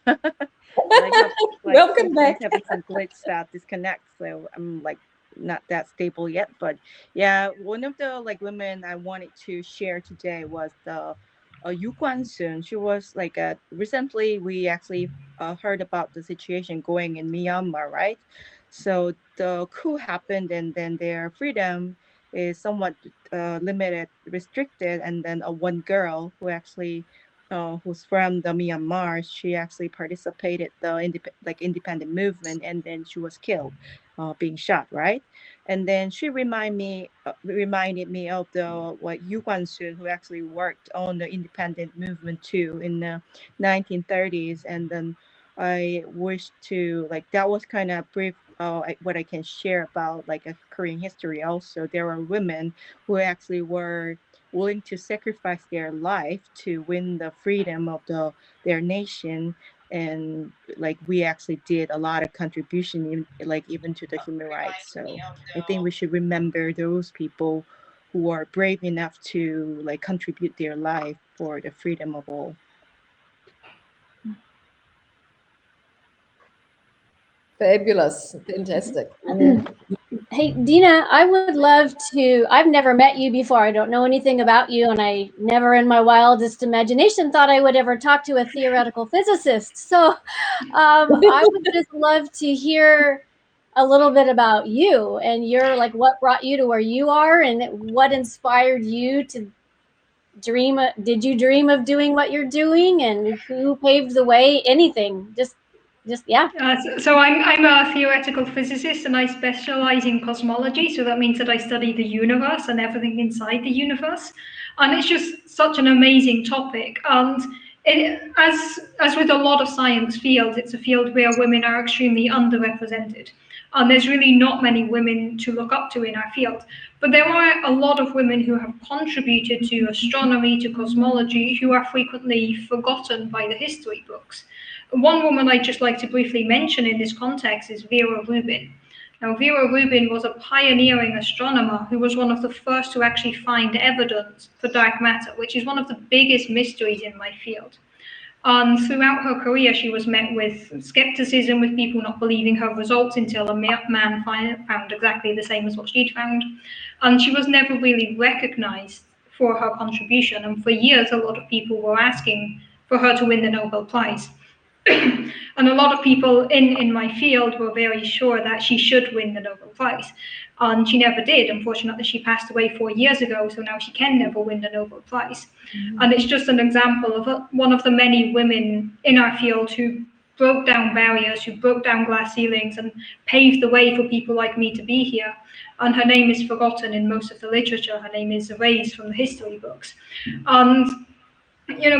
Welcome back. Having some glitch that disconnects, so I'm like not that stable yet. But yeah, one of the like women I wanted to share today was the Yu Guan-sun. She was like recently we actually heard about the situation going in Myanmar, right? So the coup happened, and then their freedom is somewhat limited, restricted, and then one girl who actually who's from the Myanmar, she actually participated the independent movement, and then she was killed, being shot, right? And then she reminded me of the Yu Guan-sun, who actually worked on the independent movement too in the 1930s. And then I wish to that was kind of brief. What I can share about like a Korean history. Also, there are women who actually were willing to sacrifice their life to win the freedom of their nation. And like we actually did a lot of contribution, even to the human rights. So I think we should remember those people who are brave enough to like contribute their life for the freedom of all. Fabulous, fantastic. Hey, Dina, I would love to. I've never met you before. I don't know anything about you, and I never in my wildest imagination thought I would ever talk to a theoretical physicist. So I would just love to hear a little bit about you and your, like, what brought you to where you are and what inspired you to dream. Did you dream of doing what you're doing, and who paved the way? Anything, just yeah. So I'm a theoretical physicist, and I specialize in cosmology. So that means that I study the universe and everything inside the universe. And it's just such an amazing topic. And as with a lot of science fields, it's a field where women are extremely underrepresented. And there's really not many women to look up to in our field. But there are a lot of women who have contributed to astronomy, to cosmology, who are frequently forgotten by the history books. One woman I'd just like to briefly mention in this context is Vera Rubin. Now, Vera Rubin was a pioneering astronomer who was one of the first to actually find evidence for dark matter, which is one of the biggest mysteries in my field. Throughout her career, she was met with skepticism, with people not believing her results until a man found exactly the same as what she'd found. And she was never really recognized for her contribution. And for years, a lot of people were asking for her to win the Nobel Prize. And a lot of people in my field were very sure that she should win the Nobel Prize. And she never did. Unfortunately, she passed away 4 years ago, so now she can never win the Nobel Prize. And it's just an example of one of the many women in our field who broke down barriers, who broke down glass ceilings and paved the way for people like me to be here. And her name is forgotten in most of the literature. Her name is erased from the history books. And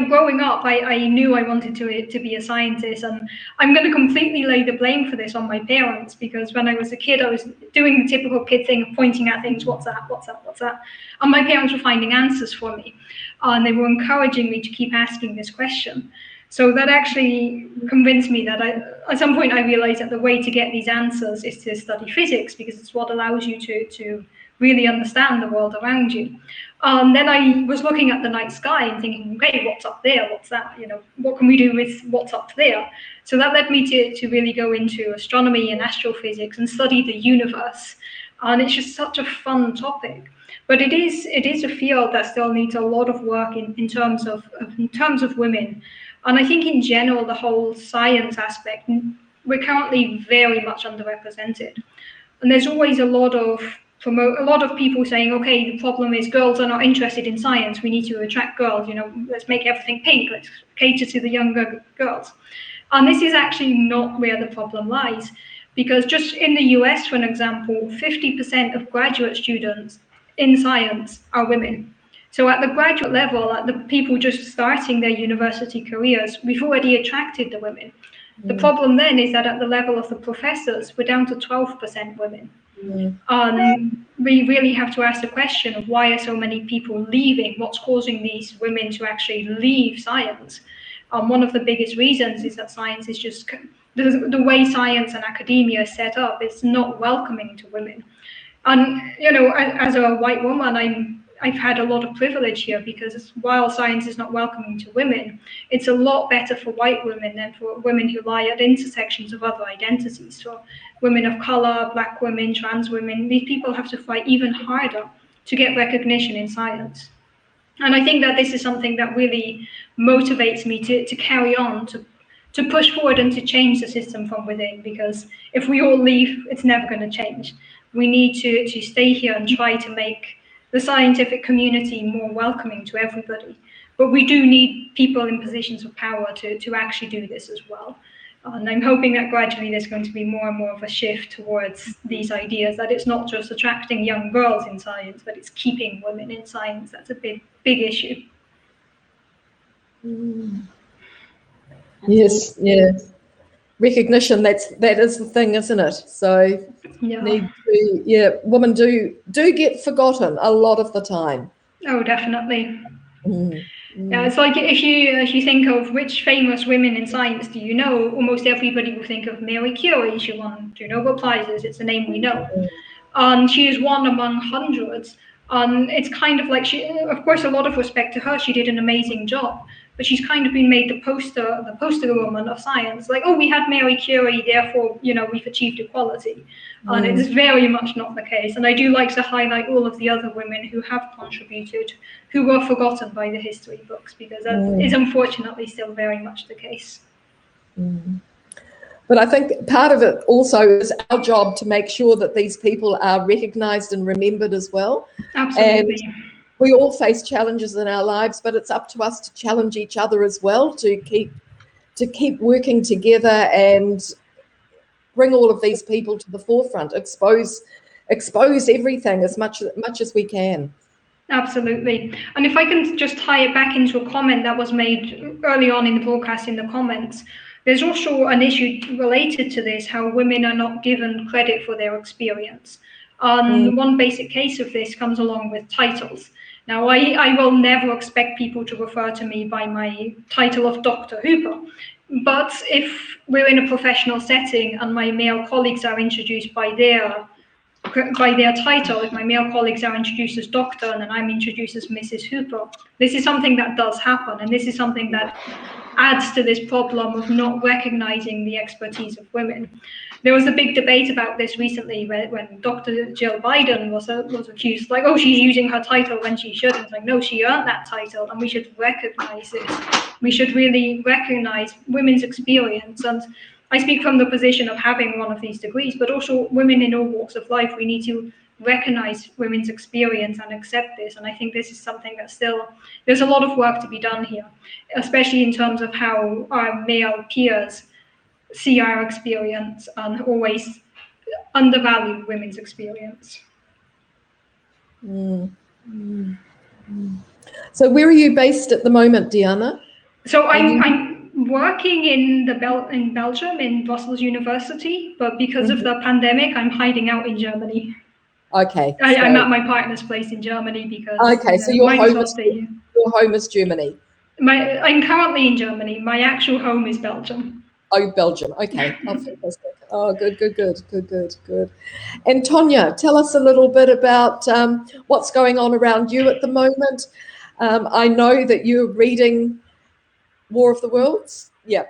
growing up, I knew I wanted to be a scientist, and I'm going to completely lay the blame for this on my parents, because when I was a kid, I was doing the typical kid thing of pointing at things, what's that, what's that, what's that? And my parents were finding answers for me, and they were encouraging me to keep asking this question. So that actually convinced me that at some point I realized that the way to get these answers is to study physics, because it's what allows you to really understand the world around you. Then I was looking at the night sky and thinking, okay, what's up there? What's that? What can we do with what's up there? So that led me to really go into astronomy and astrophysics and study the universe. And it's just such a fun topic. But it is a field that still needs a lot of work in terms of women. And I think in general, the whole science aspect, we're currently very much underrepresented. And there's always a lot of people saying, okay, the problem is girls are not interested in science. We need to attract girls. Let's make everything pink. Let's cater to the younger girls. And this is actually not where the problem lies, because just in the US, for an example, 50% of graduate students in science are women. So at the graduate level, at the people just starting their university careers, we've already attracted the women. The problem then is that at the level of the professors, we're down to 12% women. We really have to ask the question of why are so many people leaving? What's causing these women to actually leave science? One of the biggest reasons is that science is just, the way science and academia is set up, it's not welcoming to women. And, as a white woman, I've had a lot of privilege here, because while science is not welcoming to women, it's a lot better for white women than for women who lie at intersections of other identities. For women of color, black women, trans women, these people have to fight even harder to get recognition in science. And I think that this is something that really motivates me to carry on, to push forward and to change the system from within, because if we all leave, it's never going to change. We need to stay here and try to make the scientific community more welcoming to everybody. But we do need people in positions of power to actually do this as well. And I'm hoping that gradually there's going to be more and more of a shift towards these ideas, that it's not just attracting young girls in science, but it's keeping women in science. That's a big issue. Yes, yeah. Recognition, that is the thing, isn't it? So women do get forgotten a lot of the time. Oh, definitely. Mm, Yeah, mm, it's like if you think of which famous women in science do you know, almost everybody will think of Mary Curie. She won 2 Nobel Prizes. It's a name we know. She is one among hundreds. It's kind of like of course, a lot of respect to her. She did an amazing job, but she's kind of been made the poster woman of science. Like, oh, we had Mary Curie, therefore, we've achieved equality. And mm, it's very much not the case. And I do like to highlight all of the other women who have contributed, who were forgotten by the history books, because that is mm, unfortunately still very much the case. mm. But I think part of it also is our job to make sure that these people are recognised and remembered as well. Absolutely. And we all face challenges in our lives, but it's up to us to challenge each other as well, to keep working together and bring all of these people to the forefront, expose everything as much as we can. Absolutely. And if I can just tie it back into a comment that was made early on in the broadcast in the comments, there's also an issue related to this, how women are not given credit for their experience. One basic case of this comes along with titles. Now, I will never expect people to refer to me by my title of Dr. Hooper. But if we're in a professional setting and my male colleagues are introduced by their title, if my male colleagues are introduced as doctor and then I'm introduced as Mrs. Hooper, this is something that does happen, and this is something that adds to this problem of not recognizing the expertise of women. There was a big debate about this recently when Dr. Jill Biden was accused, like, oh, she's using her title when she shouldn't. It's like, no, she earned that title, and we should recognize it. We should really recognize women's experience. And I speak from the position of having one of these degrees, but also women in all walks of life. We need to recognize women's experience and accept this. And I think this is something that there's a lot of work to be done here, especially in terms of how our male peers see our experience and always undervalue women's experience. So where are you based at the moment, Diana? So I'm working in Belgium, in Brussels University, but because of the pandemic, I'm hiding out in Germany. Okay. I'm at my partner's place in Germany because so your home is Germany. I'm currently in Germany. My actual home is Belgium. Oh, Belgium. Okay. Oh, fantastic. Oh, good. And Tonya, tell us a little bit about what's going on around you at the moment. I know that you're reading War of the Worlds. Yeah.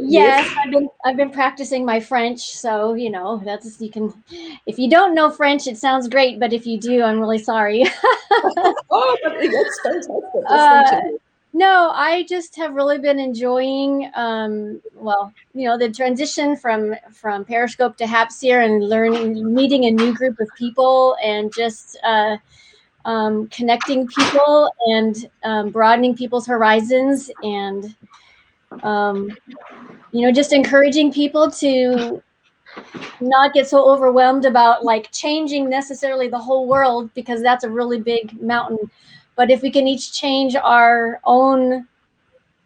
Yes, I've been practicing my French, so that's if you don't know French, it sounds great, but if you do, I'm really sorry. Oh, that's fantastic. No, I just have really been enjoying the transition from Periscope to Happs here, and meeting a new group of people, and just connecting people and broadening people's horizons, and just encouraging people to not get so overwhelmed about like changing necessarily the whole world, because that's a really big mountain. But if we can each change our own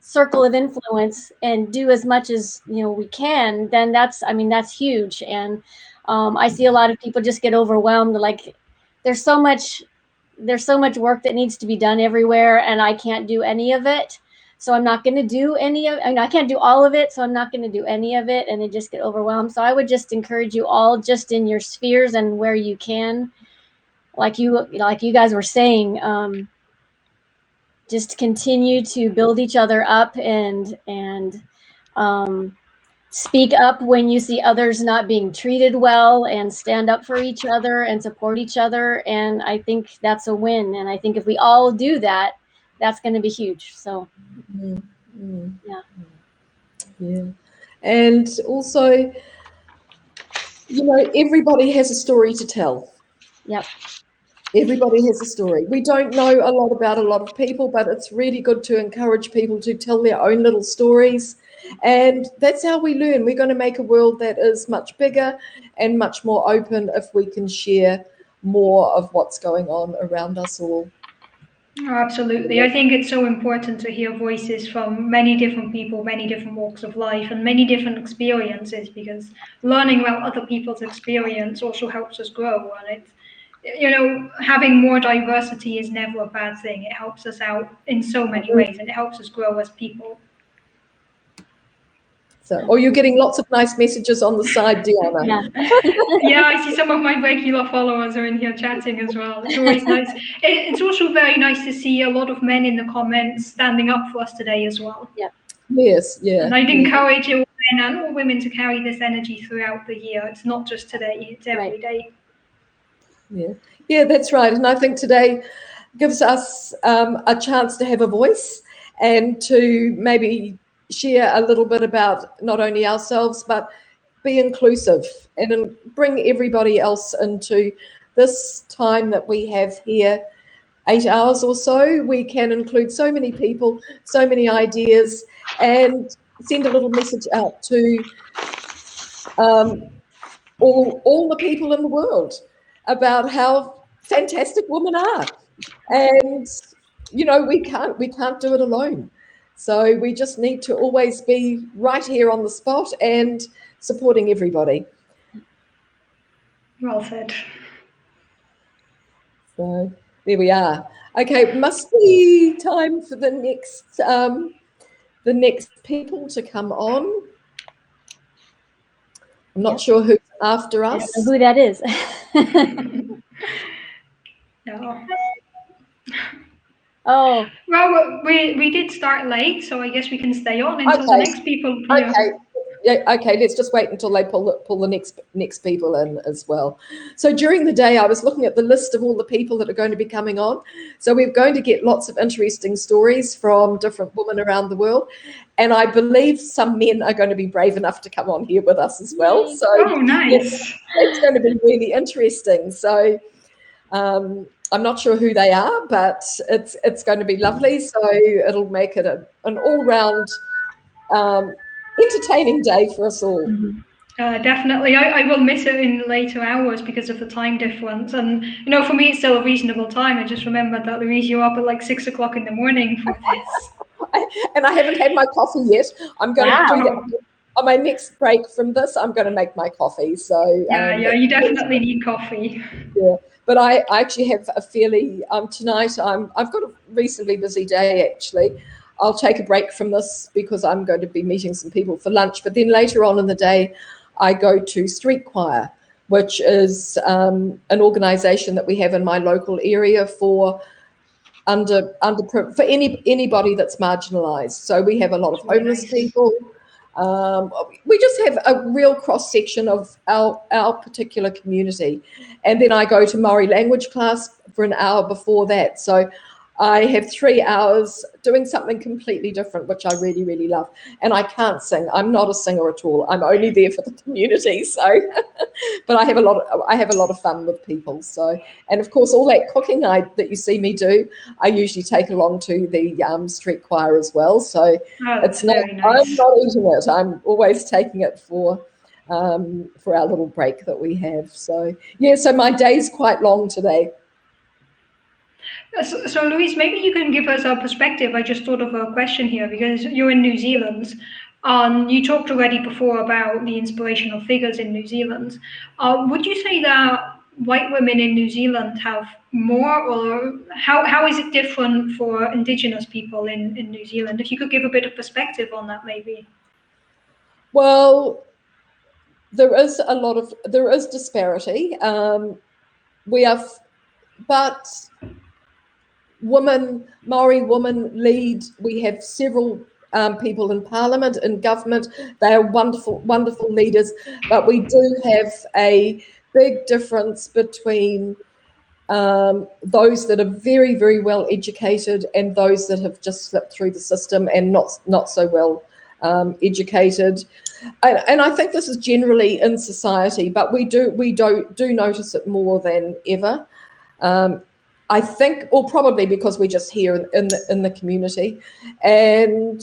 circle of influence and do as much as we can, then that's huge. And I see a lot of people just get overwhelmed, like there's so much work that needs to be done everywhere, and I can't do any of it. So I'm not going to do I can't do all of it, so I'm not going to do any of it, and they just get overwhelmed. So I would just encourage you all, just in your spheres and where you can, like you guys were saying, just continue to build each other up, and speak up when you see others not being treated well, and stand up for each other and support each other. And I think that's a win. And I think if we all do that, that's going to be huge. So, Yeah. And also, everybody has a story to tell. Yep. Everybody has a story. We don't know a lot about a lot of people, but it's really good to encourage people to tell their own little stories. And that's how we learn. We're going to make a world that is much bigger and much more open if we can share more of what's going on around us all. Oh, absolutely. I think it's so important to hear voices from many different people, many different walks of life, and many different experiences, because learning about other people's experience also helps us grow. And you know, having more diversity is never a bad thing. It helps us out in so many ways, and it helps us grow as people. So, or you're getting lots of nice messages on the side, Diana. Yeah, I see some of my regular followers are in here chatting as well. It's always nice. It's also very nice to see a lot of men in the comments standing up for us today as well. Yeah. Yes, yeah. And I'd encourage all men and all women to carry this energy throughout the year. It's not just today, it's every day. Yeah, yeah, that's right. And I think today gives us a chance to have a voice and to maybe share a little bit about not only ourselves, but be inclusive and bring everybody else into this time that we have here, 8 hours or so. We can include so many people, so many ideas, and send a little message out to all the people in the world about how fantastic women are. And, you know, we can't do it alone. So we just need to always be right here on the spot and supporting everybody. Well said. So there we are. Okay, must be time for the next people to come on. I'm not sure who's after us. I don't know who that is. No. Oh. Well, we did start late, so I guess we can stay on until the next people appear. Okay. Yeah, okay, let's just wait until they pull the next people in as well. So during the day, I was looking at the list of all the people that are going to be coming on. So we're going to get lots of interesting stories from different women around the world. And I believe some men are going to be brave enough to come on here with us as well. So nice. It's going to be really interesting. So I'm not sure who they are, but it's going to be lovely. So it'll make it an all-round entertaining day for us all. Definitely. I will miss it in later hours because of the time difference. And, you know, for me, it's still a reasonable time. I just remembered that, Louise, you're up at like 6 o'clock in the morning for this. And I haven't had my coffee yet. I'm going to do that. On my next break from this, I'm going to make my coffee. So yeah, you definitely need coffee. Yeah, but I actually have a fairly tonight. I've got a reasonably busy day actually. I'll take a break from this because I'm going to be meeting some people for lunch. But then later on in the day, I go to Street Choir, which is an organisation that we have in my local area for anybody that's marginalised. So we have a lot of homeless people. We just have a real cross section of our particular community. And then I go to Maori language class for an hour before that. So I have 3 hours doing something completely different, which I really, really love. And I can't sing. I'm not a singer at all. I'm only there for the community. So, but I have a lot of fun with people. So, and of course, all that cooking that you see me do, I usually take along to the street choir as well. So it's not. Nice. I'm not eating it. I'm always taking it for our little break that we have. So yeah. So my day's quite long today. So, Louise, maybe you can give us a perspective. I just thought of a question here because you're in New Zealand. You talked already before about the inspirational figures in New Zealand. Would you say that white women in New Zealand have more, or how is it different for Indigenous people in New Zealand? If you could give a bit of perspective on that, maybe. Well, there is disparity. But Maori women lead. We have several people in Parliament, in government. They are wonderful, wonderful leaders. But we do have a big difference between those that are very, very well educated and those that have just slipped through the system and not so well educated. And I think this is generally in society, but we do notice it more than ever. I think, or probably because we're just here in the community, and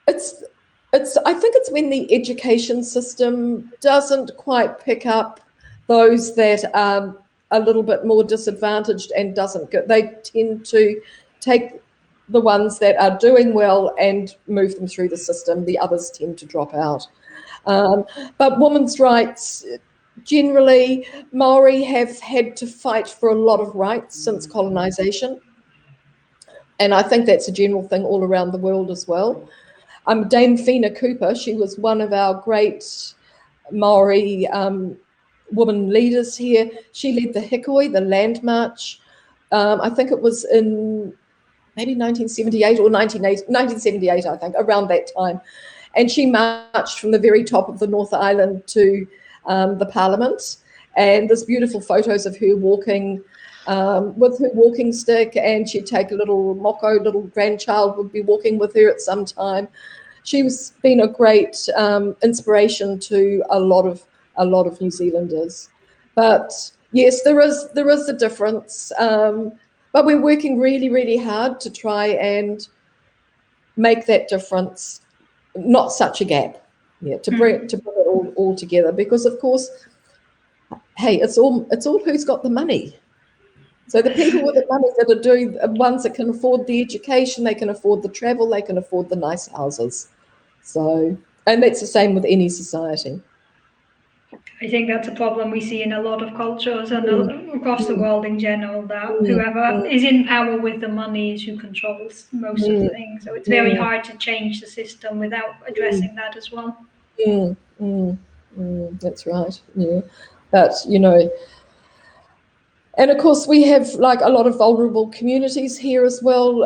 I think it's when the education system doesn't quite pick up those that are a little bit more disadvantaged and they tend to take the ones that are doing well and move them through the system. The others tend to drop out. But women's rights, generally, Maori have had to fight for a lot of rights since colonisation. And I think that's a general thing all around the world as well. Dame Fina Cooper, she was one of our great Maori woman leaders here. She led the Hikoi, the Land March. I think it was in maybe 1978 or 1978, I think, around that time. And she marched from the very top of the North Island to the Parliament. And there's beautiful photos of her walking with her walking stick, and she'd take a little moko, little grandchild would be walking with her at some time. She's been a great inspiration to a lot of New Zealanders. But yes, there is a difference. But we're working really, really hard to try and make that difference, not such a gap. Yeah, to bring it all together, because of course, hey, it's all who's got the money. So the people with the money that are doing, ones that can afford the education, they can afford the travel, they can afford the nice houses. So, and that's the same with any society. I think that's a problem we see in a lot of cultures and across the world in general, that whoever is in power with the money is who controls most of the things. So it's very hard to change the system without addressing that as well. That's right. Yeah, but and of course we have like a lot of vulnerable communities here as well.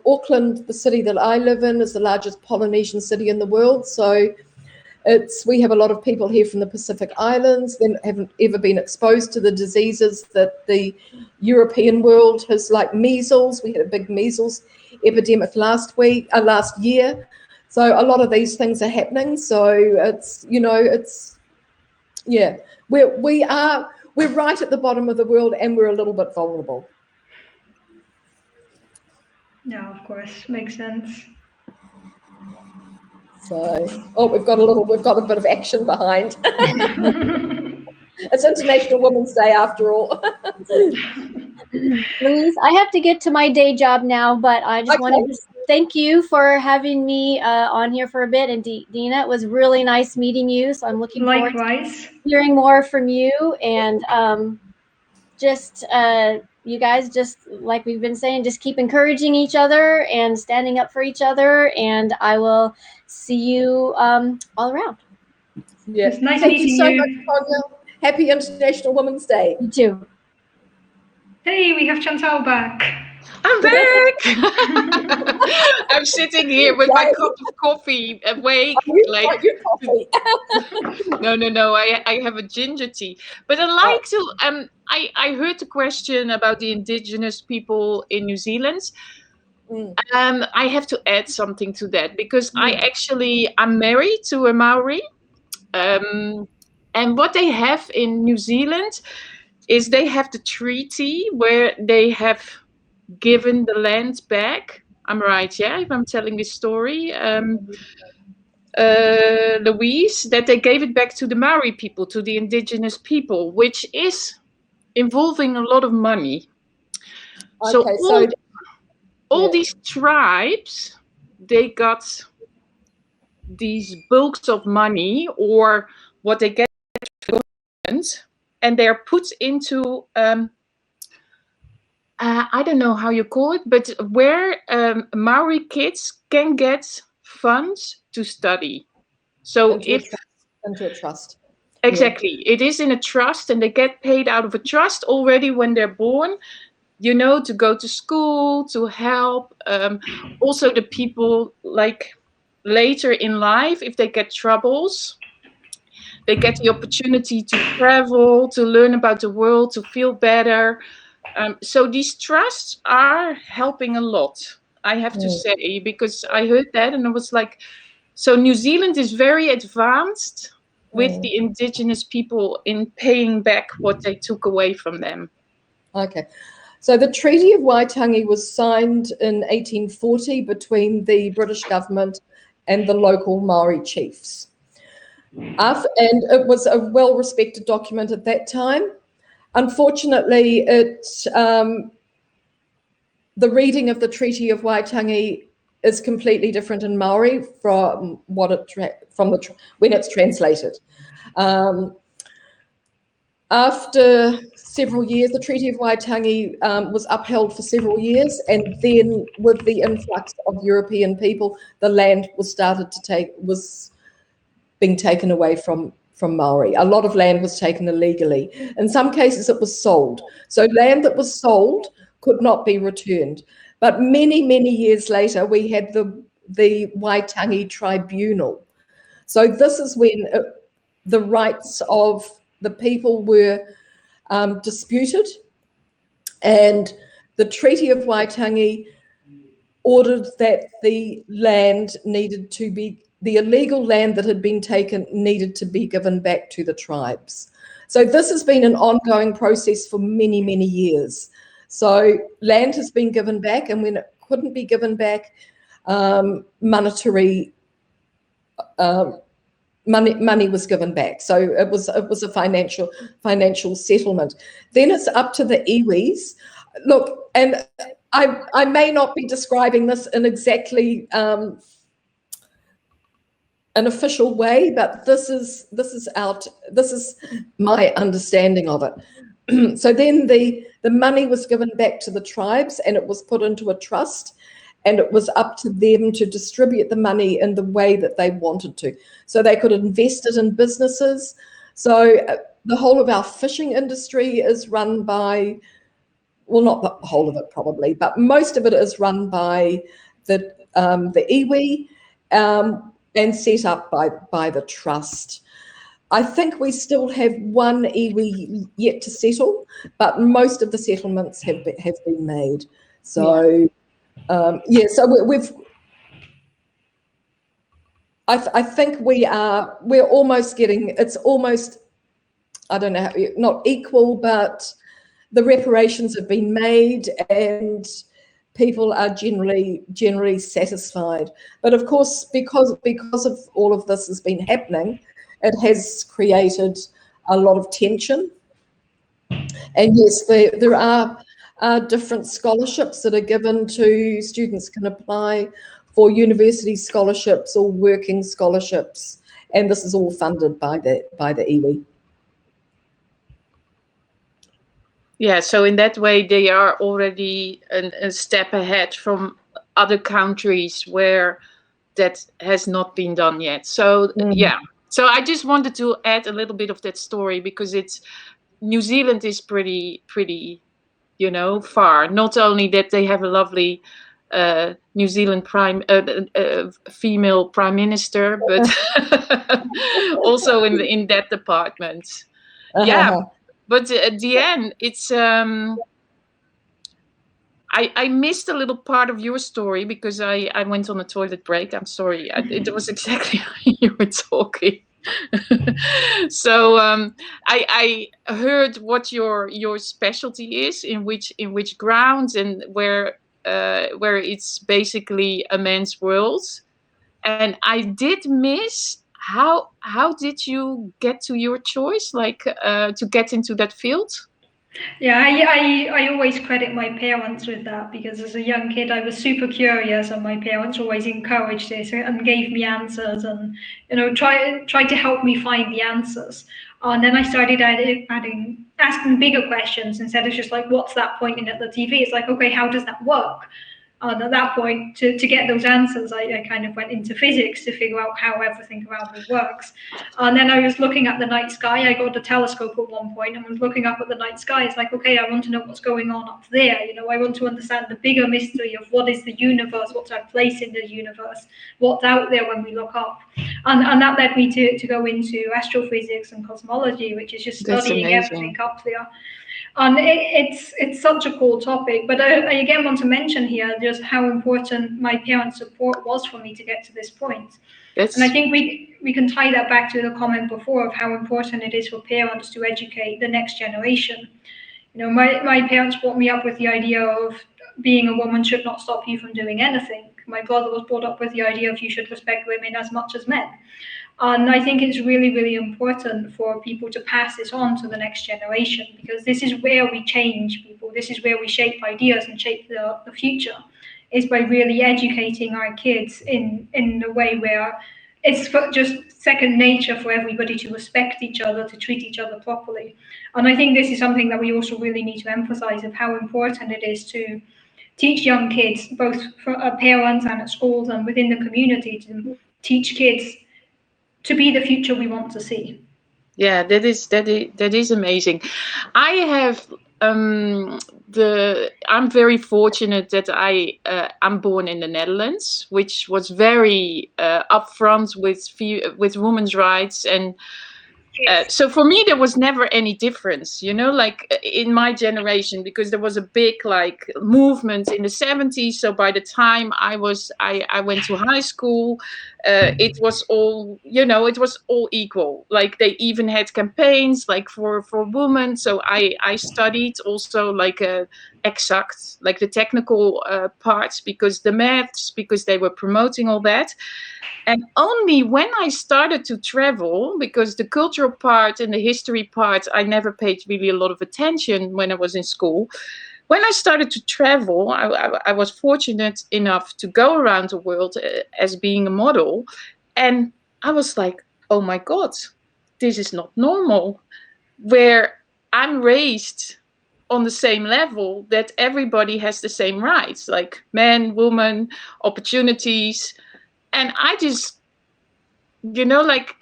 Auckland, the city that I live in, is the largest Polynesian city in the world. So we have a lot of people here from the Pacific Islands that haven't ever been exposed to the diseases that the European world has, like measles. We had a big measles epidemic last year. So a lot of these things are happening. So we're right at the bottom of the world, and we're a little bit vulnerable. Yeah, of course, makes sense. So, we've got a bit of action behind. It's International Women's Day after all. Louise, I have to get to my day job now, but I just wanted to thank you for having me on here for a bit. And Dina, it was really nice meeting you. So I'm looking forward to hearing more from you. And you guys, just like we've been saying, just keep encouraging each other and standing up for each other. And I will see you all around. Yeah. It's nice Thank you meeting so you. much, Sonia. Happy International Women's Day. You too. Hey, we have Chantal back. I'm back. I'm sitting here with my cup of coffee, awake. Like your coffee. No. I have a ginger tea. But I like to. I heard the question about the indigenous people in New Zealand. I have to add something to that, because I'm married to a Maori, and what they have in New Zealand is they have the treaty where they have given the land back. I'm right, yeah, if I'm telling this story, Louise, that they gave it back to the Maori people, to the indigenous people, which is involving a lot of money. Okay, so all these tribes, they got these bulks of money, or what they get from the government, and they're put into I don't know how you call it, but where Maori kids can get funds to study. So into a trust. Exactly. It is in a trust, and they get paid out of a trust already when they're born, to go to school, to help. Also the people, like later in life, if they get troubles, they get the opportunity to travel, to learn about the world, to feel better. So these trusts are helping a lot, I have to say, because I heard that and I was like, so New Zealand is very advanced with the indigenous people in paying back what they took away from them. Okay. So the Treaty of Waitangi was signed in 1840 between the British government and the local Maori chiefs. And it was a well-respected document at that time. Unfortunately, the reading of the Treaty of Waitangi is completely different in Maori from when it's translated. after several years, the Treaty of Waitangi was upheld for several years, and then with the influx of European people, the land was being taken away from Maori. A lot of land was taken illegally. In some cases, it was sold. So land that was sold could not be returned. But many, many years later, we had the Waitangi Tribunal. So this is when the rights of the people were disputed, and the Treaty of Waitangi ordered that the illegal land that had been taken needed to be given back to the tribes. So this has been an ongoing process for many, many years. So land has been given back, and when it couldn't be given back, money was given back. So it was a financial settlement. Then it's up to the iwis. Look, and I may not be describing this in exactly an official way, but this is my understanding of it. So then the money was given back to the tribes, and it was put into a trust, and it was up to them to distribute the money in the way that they wanted to. So they could invest it in businesses. So the whole of our fishing industry is run by, well, not the whole of it probably, but most of it is run by the iwi and set up by the trust. I think we still have one iwi yet to settle, but most of the settlements have been made. So so I think we're almost getting, it's almost, I don't know, not equal, but the reparations have been made and people are generally satisfied. But of course, because of all of this has been happening, it has created a lot of tension. And yes, there are different scholarships that are given to students, can apply for university scholarships or working scholarships, and this is all funded by the iwi. Yeah, so in that way they are already a step ahead from other countries where that has not been done yet. So yeah, so I just wanted to add a little bit of that story, because New Zealand is pretty far. Not only that they have a lovely New Zealand female prime minister, but also in that department. Yeah, but at the end, it's I missed a little part of your story because I went on a toilet break. I'm sorry, it was exactly how you were talking. So I heard what your specialty is, in which grounds, and where it's basically a men's world. And I did miss how did you get to your choice, like to get into that field? Yeah, I always credit my parents with that, because as a young kid I was super curious, and my parents always encouraged it and gave me answers, and tried to help me find the answers. And then I started asking bigger questions instead of just like, what's that pointing at the TV? It's like, okay, how does that work? And at that point, to get those answers, I kind of went into physics to figure out how everything around me works. And then I was looking at the night sky. I got a telescope at one point and was looking up at the night sky. It's like, okay, I want to know what's going on up there. I want to understand the bigger mystery of what is the universe, what's our place in the universe, what's out there when we look up. And that led me to go into astrophysics and cosmology, which is just studying everything up there. And it's such a cool topic, but I again want to mention here just how important my parents' support was for me to get to this point. And I think we can tie that back to the comment before of how important it is for parents to educate the next generation. My parents brought me up with the idea of being a woman should not stop you from doing anything. My brother was brought up with the idea of you should respect women as much as men. And I think it's really, really important for people to pass this on to the next generation, because this is where we change people. This is where we shape ideas and shape the future, is by really educating our kids in a way where it's just second nature for everybody to respect each other, to treat each other properly. And I think this is something that we also really need to emphasize of how important it is to teach young kids, both for parents and at schools and within the community, to teach kids to be the future we want to see. Yeah, that is amazing. I have I'm very fortunate that I'm born in the Netherlands, which was very upfront with women's rights, and so for me there was never any difference, like in my generation, because there was a big like movement in the 70s. So by the time I went to high school, it was all, it was all equal. Like they even had campaigns like for women. So I studied also like exact, like the technical parts, because the maths, because they were promoting all that. And only when I started to travel, because the cultural part and the history part, I never paid really a lot of attention when I was in school. When I started to travel, I was fortunate enough to go around the world as being a model. And I was like, oh my God, this is not normal. Where I'm raised on the same level, that everybody has the same rights, like men, women, opportunities. And I just, like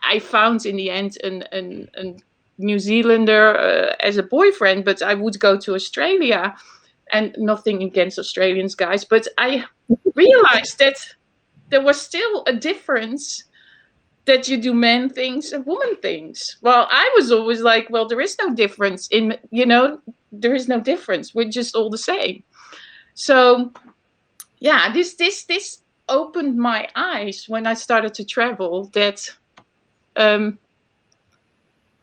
I found in the end a New Zealander as a boyfriend, but I would go to Australia, and nothing against Australians, guys, but I realized that there was still a difference, that you do men things and woman things. Well, I was always like, well, there is no difference there is no difference. We're just all the same. So yeah, this opened my eyes when I started to travel, that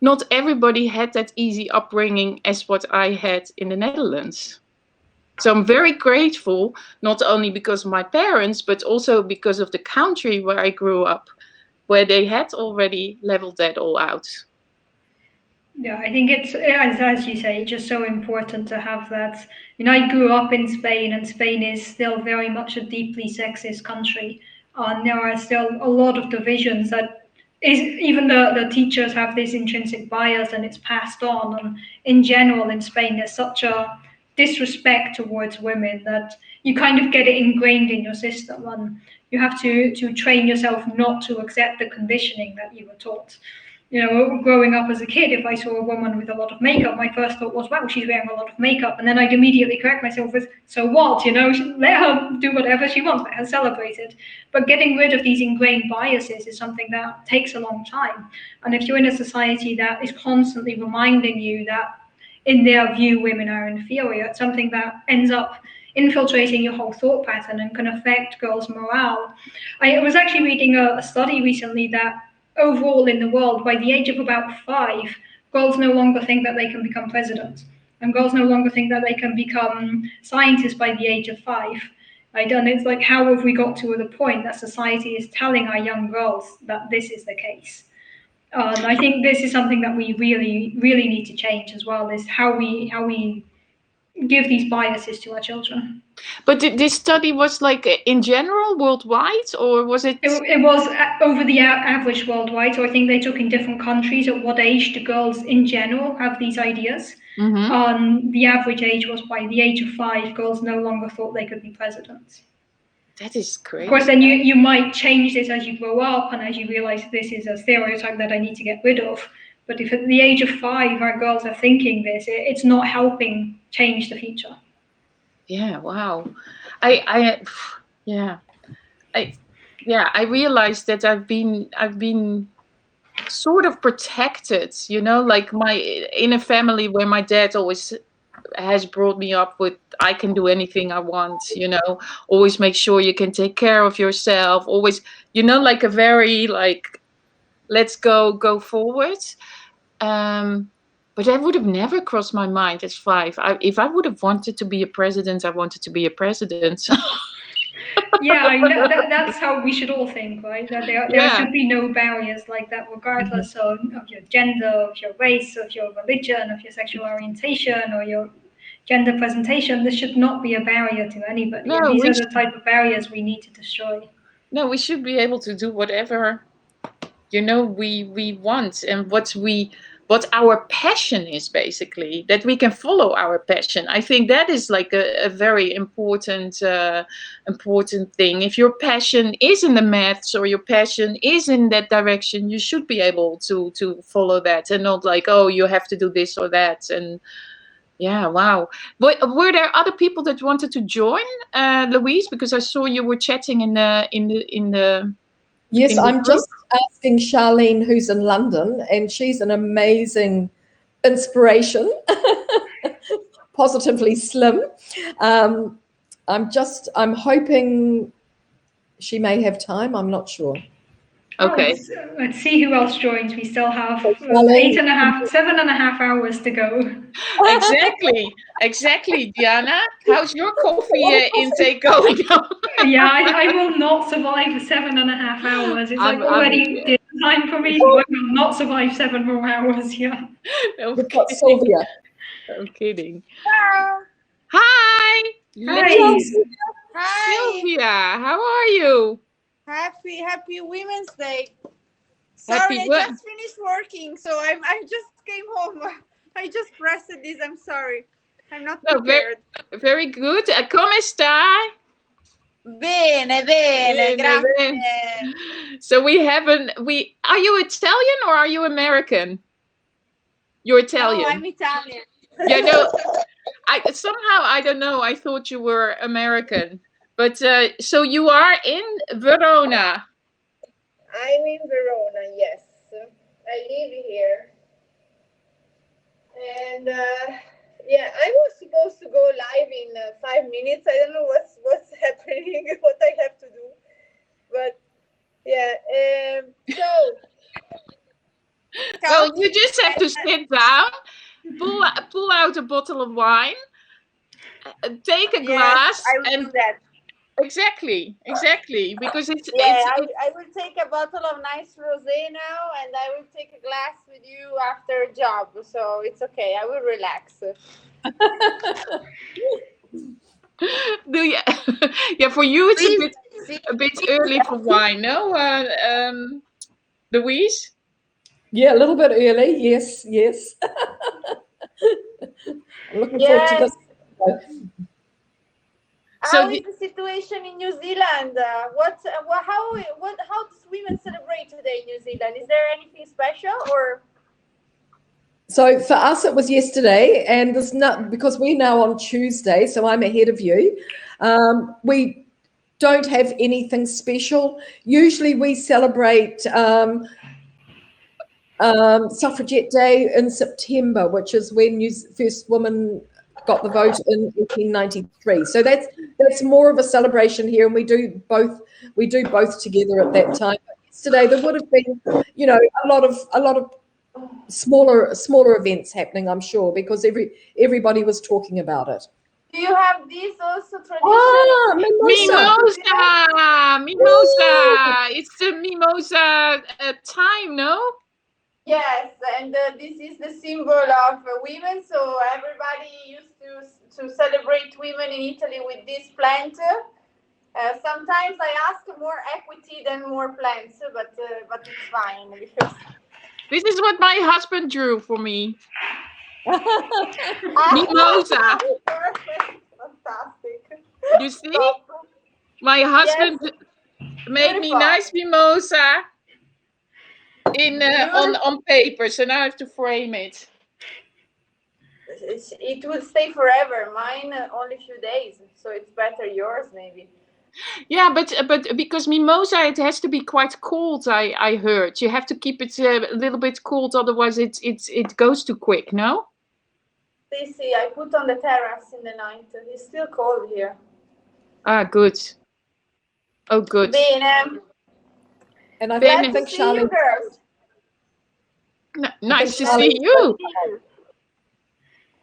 not everybody had that easy upbringing as what I had in the Netherlands. So I'm very grateful, not only because of my parents, but also because of the country where I grew up, where they had already leveled that all out. Yeah, I think it's, as you say, just so important to have that. I grew up in Spain, and Spain is still very much a deeply sexist country. There are still a lot of divisions that is, even the teachers have this intrinsic bias, and it's passed on. And in general, in Spain, there's such a disrespect towards women that you kind of get it ingrained in your system, and you have to train yourself not to accept the conditioning that you were taught. Growing up as a kid, if I saw a woman with a lot of makeup, my first thought was, wow, she's wearing a lot of makeup. And then I'd immediately correct myself with, so what? Let her do whatever she wants, let her celebrate it. But getting rid of these ingrained biases is something that takes a long time. And if you're in a society that is constantly reminding you that, in their view, women are inferior, it's something that ends up infiltrating your whole thought pattern and can affect girls' morale. I was actually reading a study recently that overall in the world, by the age of about 5, girls no longer think that they can become president, and girls no longer think that they can become scientists by the age of 5. Right? And it's like, how have we got to the point that society is telling our young girls that this is the case? And I think this is something that we really, really need to change as well, is how we give these biases to our children. But this study was like in general worldwide, or was it? It was over the average worldwide. So I think they took in different countries at what age the girls in general have these ideas. Mm-hmm. The average age was by the age of 5, girls no longer thought they could be president. That is crazy. Of course, then you might change this as you grow up and as you realize this is a stereotype that I need to get rid of. But if at the age of 5 our girls are thinking this, it's not helping change the future. Yeah, wow. I realized that I've been sort of protected, like in a family where my dad always has brought me up with, I can do anything I want, always make sure you can take care of yourself, always, like a very like, let's go forward. But that would have never crossed my mind as 5. If I would have wanted to be a president, I wanted to be a president. Yeah, I know, that's how we should all think, right? That there should be no barriers like that, regardless of your gender, of your race, of your religion, of your sexual orientation, or your gender presentation. This should not be a barrier to anybody. No, and these are the type of barriers we need to destroy. No, we should be able to do whatever we want, and what our passion is, basically, that we can follow our passion. I think that is like a very important thing. If your passion is in the maths, or your passion is in that direction, you should be able to follow that, and not like, oh, you have to do this or that. And yeah, wow. Were there other people that wanted to join, Louise? Because I saw you were chatting in the Yes, I'm group. just asking Charlene, who's in London, and she's an amazing inspiration, positively slim. I'm hoping she may have time. I'm not sure. Okay. Let's see who else joins. We still have Charlene. 7.5 hours to go. Exactly, Diana. How's your coffee intake going? Yeah, I will not survive 7.5 hours. It's like I'm already dinner time for me, so I will not survive 7 more hours. Yeah. We've got Sylvia. I'm kidding. Hello. Hi, Hi. Hi. Sylvia. How are you? Happy Women's Day. Happy Sorry, I wo- just finished working, so I just came home. I just pressed this. I'm sorry. I'm not No, prepared. very good. Come stai? Bene, Bene, grazie. bene. So are you Italian or are you American? You're Italian. No, I'm Italian. Yeah, no. I don't know. I thought you were American. But so you are in Verona. I'm in Verona, yes. I live here. And yeah, I was supposed to go live in 5 minutes. I don't know what's happening, what I have to do. But yeah, Well, you just have to sit down, pull out a bottle of wine, take a glass, I will do that. Exactly, because it's I will take a bottle of nice rosé now, and I will take a glass with you after a job. So it's okay. I will relax. Yeah, for you it's a bit early for wine, no, Louise? Yeah, a little bit early. Yes. I'm looking forward to this. How is the situation in New Zealand? How does women celebrate today in New Zealand? Is there anything special or? So for us, it was yesterday, and there's not, because we're now on Tuesday, so I'm ahead of you. We don't have anything special. Usually we celebrate Suffragette Day in September, which is when first woman got the vote in 1893. So that's more of a celebration here, and we do both together at that time. But yesterday there would have been, a lot of smaller events happening, I'm sure, because everybody was talking about it. Do you have these also tradition? Mimosa! It's the mimosa time, no? Yes, and this is the symbol of women. So everybody used to celebrate women in Italy with this plant. Sometimes I ask more equity than more plants, but it's fine because this is what my husband drew for me. Mimosa. Perfect, fantastic. You see, my husband made me nice mimosa on paper, so now I have to frame it. It will stay forever. Mine only a few days, so it's better yours maybe. Yeah, but because mimosa, it has to be quite cold. I heard you have to keep it a little bit cold, otherwise it goes too quick. No. See, I put on the terrace in the night. It's still cold here. Ah, good. Oh, good. Bene. And I Glad think to see you girls. Nice to see you.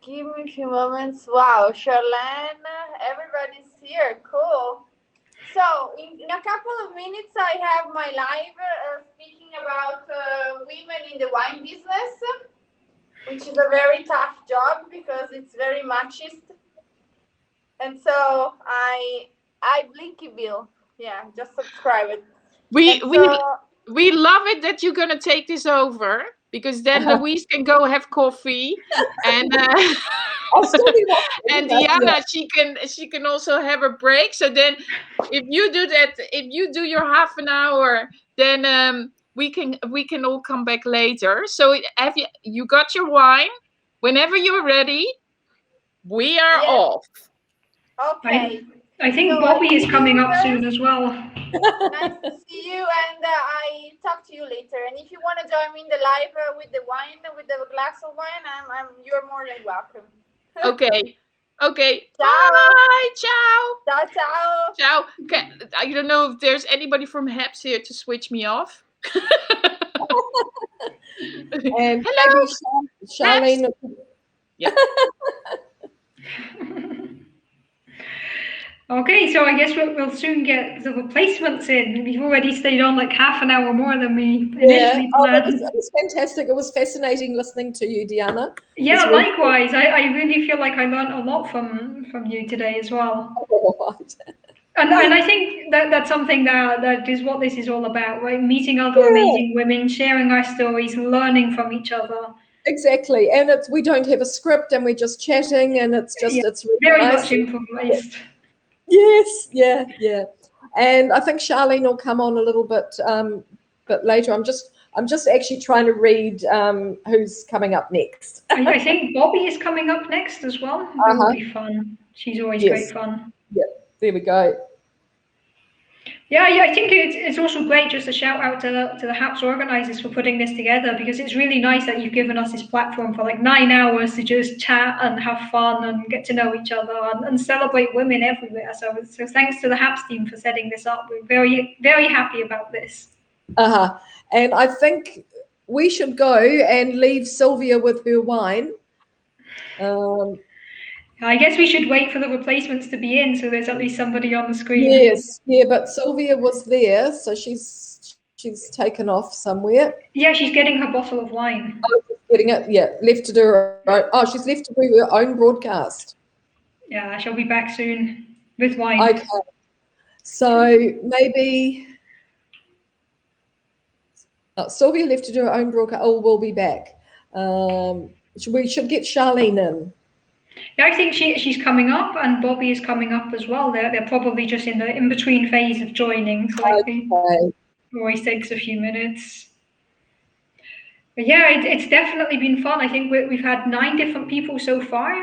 Give me a few moments. Wow, Charlene, everybody's here. Cool. So in a couple of minutes, I have my live speaking about women in the wine business, which is a very tough job because it's very machist. And so I Blinky Bill. yeah, just subscribe it. We And we so, we love it that you're gonna take this over, because then Louise can go have coffee, and I'll still be watching. and But yeah. Diana, she can also have a break. So then, if you do that, if you do your half an hour, then we can all come back later. So have you got your wine? Whenever you're ready, we are yes, off. okay. I think So Bobby is see coming you up guys. soon as well. Nice to see you, and I talk to you later. And if you want to join me in the live with the wine, with the glass of wine, you're more than welcome. Okay. Okay. Ciao. Bye. Ciao. Ciao, ciao. Ciao. Okay. I don't know if there's anybody from Happs here to switch me off. And Hello. maybe Charlene. Yeah. Okay, so I guess we'll soon get the replacements in. We've already stayed on like half an hour more than we initially planned. It was fantastic. It was fascinating listening to you, Diana. Yeah, really likewise. I really feel like I learned a lot from you today as well. And I think that's something that is what this is all about, right? Meeting other amazing women, sharing our stories, learning from each other. Exactly, and we don't have a script, and we're just chatting, and it's really very nice. much improvised. Yes, yeah. And I think Charlene will come on a little bit later. I'm just actually trying to read who's coming up next. I think Bobby is coming up next as well. That will be fun. She's always great fun. Yeah, there we go. Yeah, I think it's also great, just a shout out to the Happs organisers for putting this together, because it's really nice that you've given us this platform for like 9 hours to just chat and have fun and get to know each other and celebrate women everywhere. So thanks to the Happs team for setting this up. We're very, very happy about this. And I think we should go and leave Sylvia with her wine. I guess we should wait for the replacements to be in, so there's at least somebody on the screen. Yes, yeah, but Sylvia was there, so she's taken off somewhere. Yeah, she's getting her bottle of wine. Oh, she's getting it. Yeah, left to do her own. Oh, she's left to do her own broadcast. Yeah, she'll be back soon with wine. Okay, so maybe Sylvia left to do her own broadcast. Oh, we'll be back. We should get Charlene in. Yeah, I think she's coming up, and Bobby is coming up as well. They're probably just in the in-between phase of joining, so it always takes a few minutes. But yeah, it's definitely been fun. I think we've had 9 different people so far.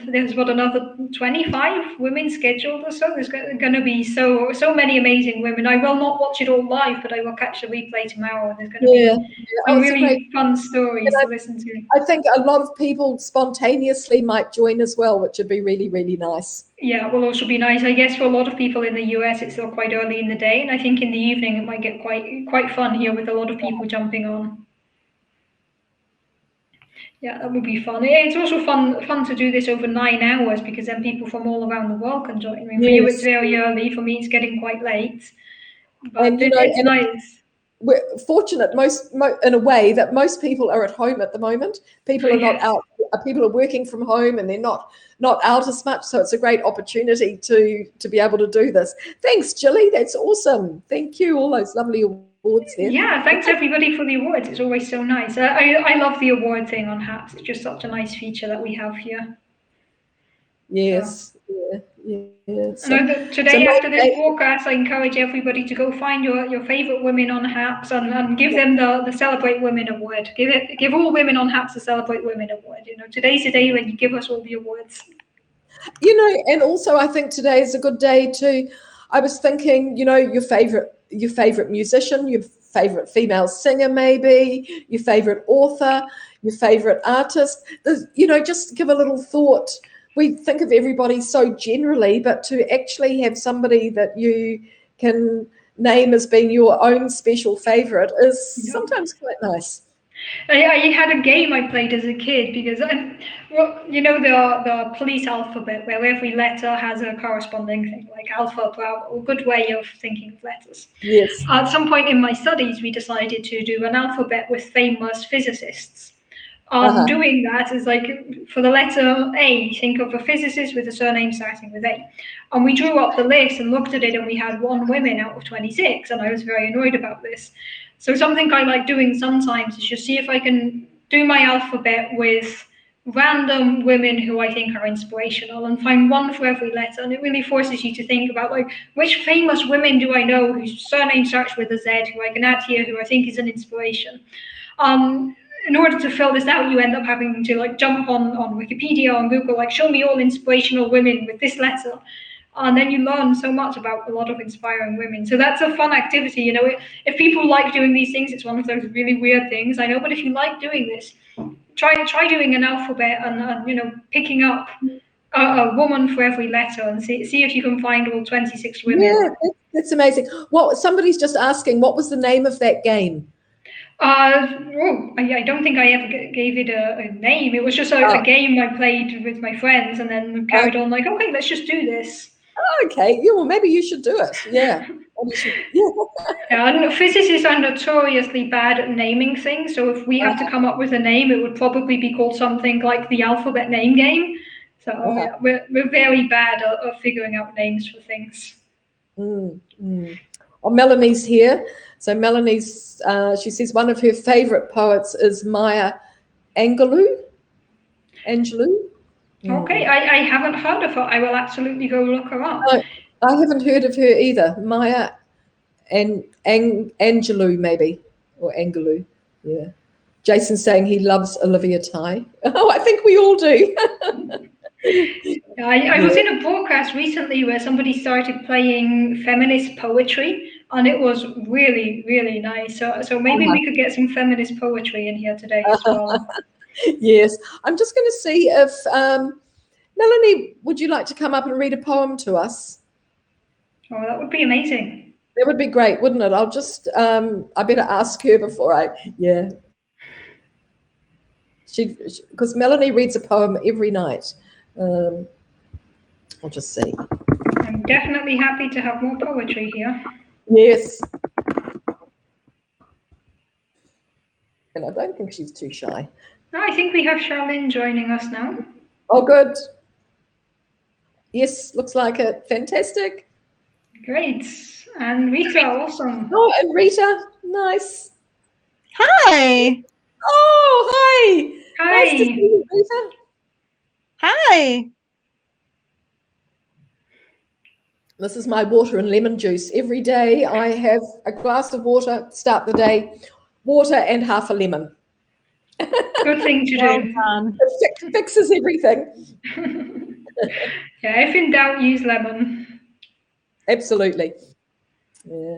There's another 25 women scheduled or so. There's going to be so many amazing women. I will not watch it all live, but I will catch the replay tomorrow. There's going to be some really fun stories to listen to. I think a lot of people spontaneously might join as well, which would be really, really nice. Yeah, it will also be nice. I guess for a lot of people in the US, it's still quite early in the day, and I think in the evening it might get quite fun here with a lot of people jumping on. Yeah, that would be fun. It's also fun to do this over 9 hours, because then people from all around the world can join. I mean, for you it's very early. For me, it's getting quite late. But it's nice. We're fortunate, in a way, that most people are at home at the moment. People are not out. People are working from home, and they're not out as much. So it's a great opportunity to be able to do this. Thanks, Jilly. That's awesome. Thank you. All those lovely awards there. Yeah, thanks everybody for the awards. It's always so nice. I love the award thing on Happs. It's just such a nice feature that we have here. Yes. Yeah. So today, after this broadcast, I encourage everybody to go find your favorite women on Happs and give them the Celebrate Women award. Give all women on Happs the Celebrate Women award. Today's the day when you give us all the awards. And also I think today is a good day to. I was thinking, your favorite musician, your favorite female singer, maybe your favorite author, your favorite artist. Just give a little thought. We think of everybody so generally, but to actually have somebody that you can name as being your own special favorite is sometimes quite nice. I had a game I played as a kid, because the police alphabet, where every letter has a corresponding thing, like Alpha, Bravo, a good way of thinking of letters. Yes. At some point in my studies, we decided to do an alphabet with famous physicists. Doing that is like, for the letter A, think of a physicist with a surname starting with A. And we drew up the list and looked at it, and we had 1 woman out of 26, and I was very annoyed about this. So something I like doing sometimes is just see if I can do my alphabet with random women who I think are inspirational and find one for every letter. And it really forces you to think about, like, which famous women do I know whose surname starts with a Z, who I can add here, who I think is an inspiration. In order to fill this out, you end up having to like jump on Wikipedia or on Google, like, show me all inspirational women with this letter. And then you learn so much about a lot of inspiring women. So that's a fun activity. You know, if people like doing these things, it's one of those really weird things, I know, but if you like doing this, try doing an alphabet and you know, picking up a woman for every letter and see if you can find all 26 women. Yeah, that's amazing. What, somebody's just asking, what was the name of that game? I don't think I ever gave it a name. It was just a game I played with my friends, and then carried on like, okay, let's just do this. Okay, yeah, well, maybe you should do it. Yeah. Yeah, I don't know. Physicists are notoriously bad at naming things, so if we have to come up with a name, it would probably be called something like the alphabet name game. So yeah, we're very bad at figuring out names for things. Oh, Melanie's here. So Melanie's, she says one of her favorite poets is Maya Angelou. Okay, I haven't heard of her. I will absolutely go look her up. No, I haven't heard of her either. Maya Angelou, maybe, or Angelou. Yeah. Jason's saying he loves Olivia Ty. Oh, I think we all do. I was in a broadcast recently where somebody started playing feminist poetry, and it was really, really nice. So maybe we could get some feminist poetry in here today as well. Yes. I'm just going to see if, Melanie, would you like to come up and read a poem to us? Oh, that would be amazing. That would be great, wouldn't it? I'll just, I better ask her before yeah. Because Melanie reads a poem every night. I'll just see. I'm definitely happy to have more poetry here. Yes. And I don't think she's too shy. No, I think we have Charlene joining us now. Oh, good. Yes, looks like it. Fantastic. Great. And Rita, awesome. Oh, and Rita, nice. Hi. Oh, hi. Hi. Nice to see you, Rita. Hi. This is my water and lemon juice. Every day I have a glass of water, start the day, water and half a lemon. Good thing to Well do. done. It fixes everything. Yeah, if in doubt, use lemon. Absolutely. Yeah.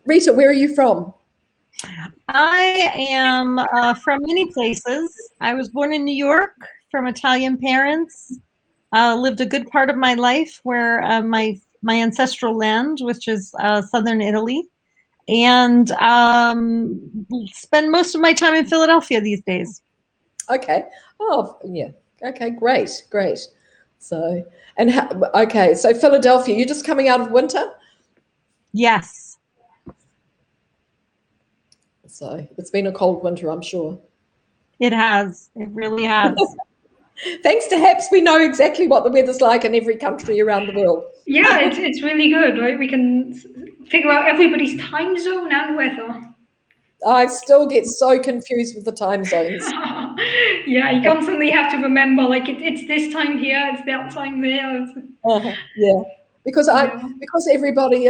Rita, where are you from? I am from many places. I was born in New York from Italian parents. Lived a good part of my life where my ancestral land, which is southern Italy, and spend most of my time in Philadelphia these days. Okay. Oh, yeah. Okay, great, great. So, and okay, so Philadelphia, you're just coming out of winter? Yes. So it's been a cold winter, I'm sure. It has. It really has. Thanks to Happs, we know exactly what the weather's like in every country around the world. Yeah, it's really good, right? We can figure out everybody's time zone and weather. I still get so confused with the time zones. Yeah, you constantly have to remember, like, it's this time here, it's that time there. Yeah, because because everybody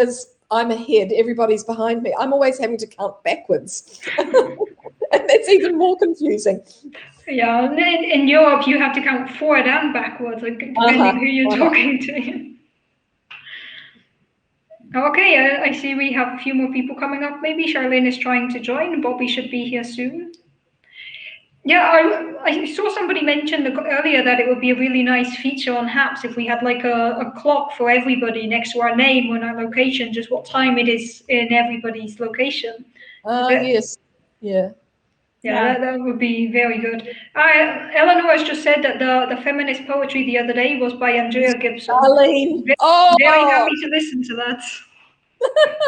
I'm ahead, everybody's behind me. I'm always having to count backwards. And that's even more confusing. Yeah, in Europe, you have to count forward and backwards, like, depending who you're talking to. Okay, I see we have a few more people coming up. Maybe Charlene is trying to join. Bobby should be here soon. Yeah, I saw somebody mention earlier that it would be a really nice feature on Happs if we had like a clock for everybody next to our name or our location, just what time it is in everybody's location. Yes, yeah. Yeah, that would be very good. Eleanor has just said that the feminist poetry the other day was by Andrea Gibson. Charlene. Very happy to listen to that.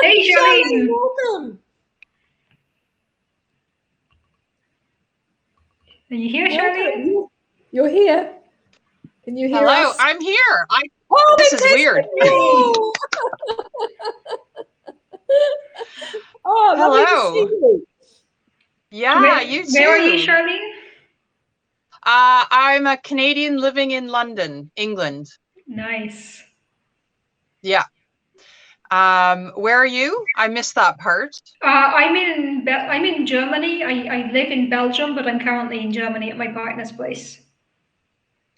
Hey, Charlene. Welcome. Are you here, No, Charlene? you're here. Can you hear Hello, us? I'm here. Oh, This is weird. fantastic! Oh, lovely to see Hello. you. Yeah, you Where are you, too. Charlene? I'm a Canadian living in London, England. Nice. Yeah. Where are you? I missed that part. I'm in Germany. I live in Belgium, but I'm currently in Germany at my partner's place.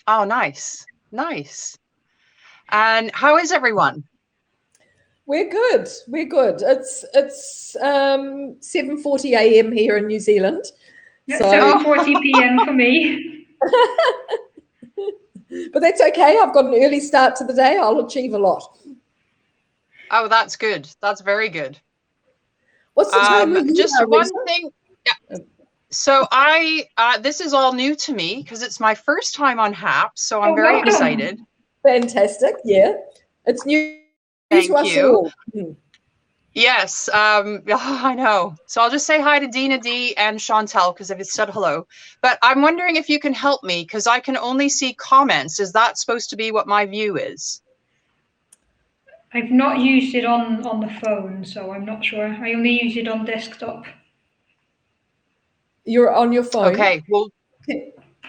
Oh, nice. Nice. And how is everyone? We're good. We're good. It's 7:40 a.m. here in New Zealand. Yeah, So 7:40 p.m. for me. but that's okay. I've got an early start to the day. I'll achieve a lot. Oh, that's good. That's very good. What's the time where you just are, one Risa? thing. Yeah. So this is all new to me because it's my first time on Happs, so I'm very welcome. excited. Fantastic. Yeah. It's new Thank to us you. all. Yes, I know. So I'll just say hi to Dina D and Chantel because I've said hello. But I'm wondering if you can help me because I can only see comments. Is that supposed to be what my view is? I've not used it on the phone, so I'm not sure. I only use it on desktop. You're on your phone. Okay. Well,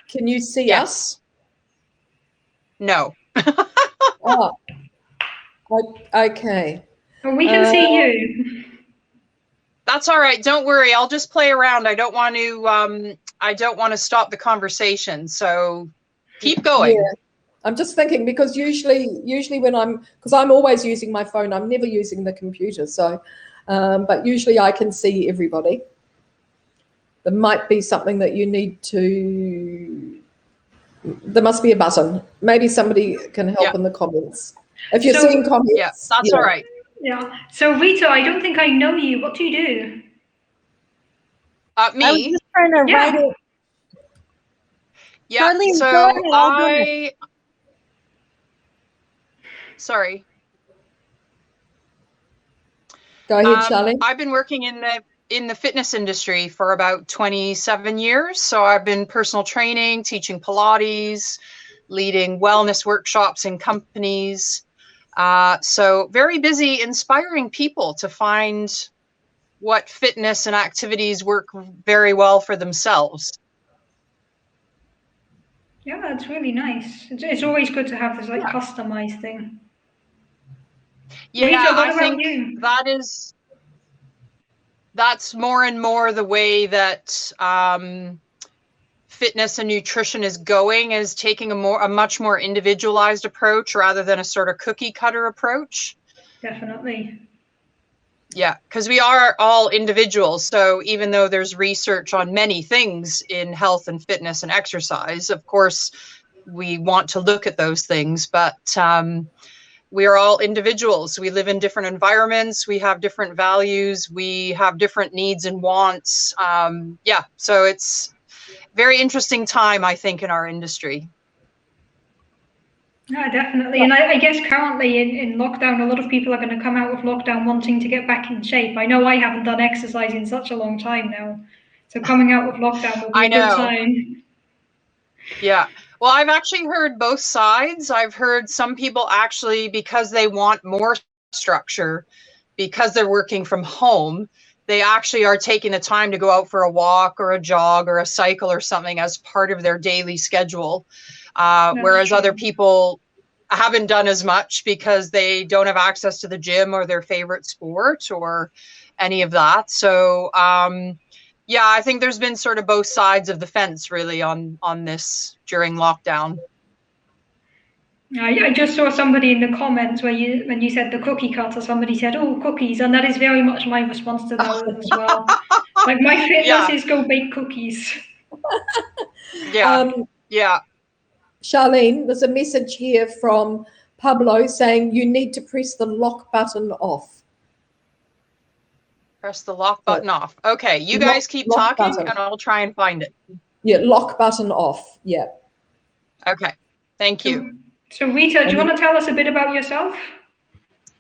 can you see yes. us? No. Oh, okay. Well, we can see you. That's all right. Don't worry. I'll just play around. I don't want to stop the conversation. So keep going. Yeah. I'm just thinking because usually when because I'm always using my phone, I'm never using the computer. So, but usually I can see everybody. There might be something that you need to. There must be a button. Maybe somebody can help in the comments. If you're seeing comments, yeah, that's all right. Yeah. So Rita, I don't think I know you. What do you do? Me. I was just trying to write it. Yeah. Charlene, So go ahead, I'll go ahead. Sorry. Go ahead, Charlene. I've been working in the fitness industry for about 27 years. So I've been personal training, teaching Pilates, leading wellness workshops in companies. So very busy inspiring people to find what fitness and activities work very well for themselves. Yeah, that's really nice. It's always good to have this like customized thing. Yeah, Rita, what I about think you? that's more and more the way that fitness and nutrition is going, is taking a much more individualized approach rather than a sort of cookie cutter approach. Definitely. Yeah, because we are all individuals. So even though there's research on many things in health and fitness and exercise, of course, we want to look at those things, but we are all individuals. We live in different environments. We have different values. We have different needs and wants. Yeah, so it's very interesting time, I think, in our industry. Yeah, definitely. And I guess currently in lockdown, a lot of people are going to come out of lockdown wanting to get back in shape. I know I haven't done exercise in such a long time now. So coming out of lockdown will be a good time. Yeah. Well, I've actually heard both sides. I've heard some people actually, because they want more structure, because they're working from home, they actually are taking the time to go out for a walk or a jog or a cycle or something as part of their daily schedule. Whereas other people haven't done as much because they don't have access to the gym or their favorite sport or any of that. So, yeah, I think there's been sort of both sides of the fence really on this during lockdown. I just saw somebody in the comments when you said the cookie cutter, somebody said, "Oh, cookies," and that is very much my response to those as well. Like my fitness is go bake cookies. Yeah, yeah. Charlene, there's a message here from Pablo saying you need to press the lock button off. Press the lock button off. Okay, you guys keep talking and I'll try and find it. Yeah, lock button off. Yeah. Okay, thank you. So Rita, do you want to tell us a bit about yourself?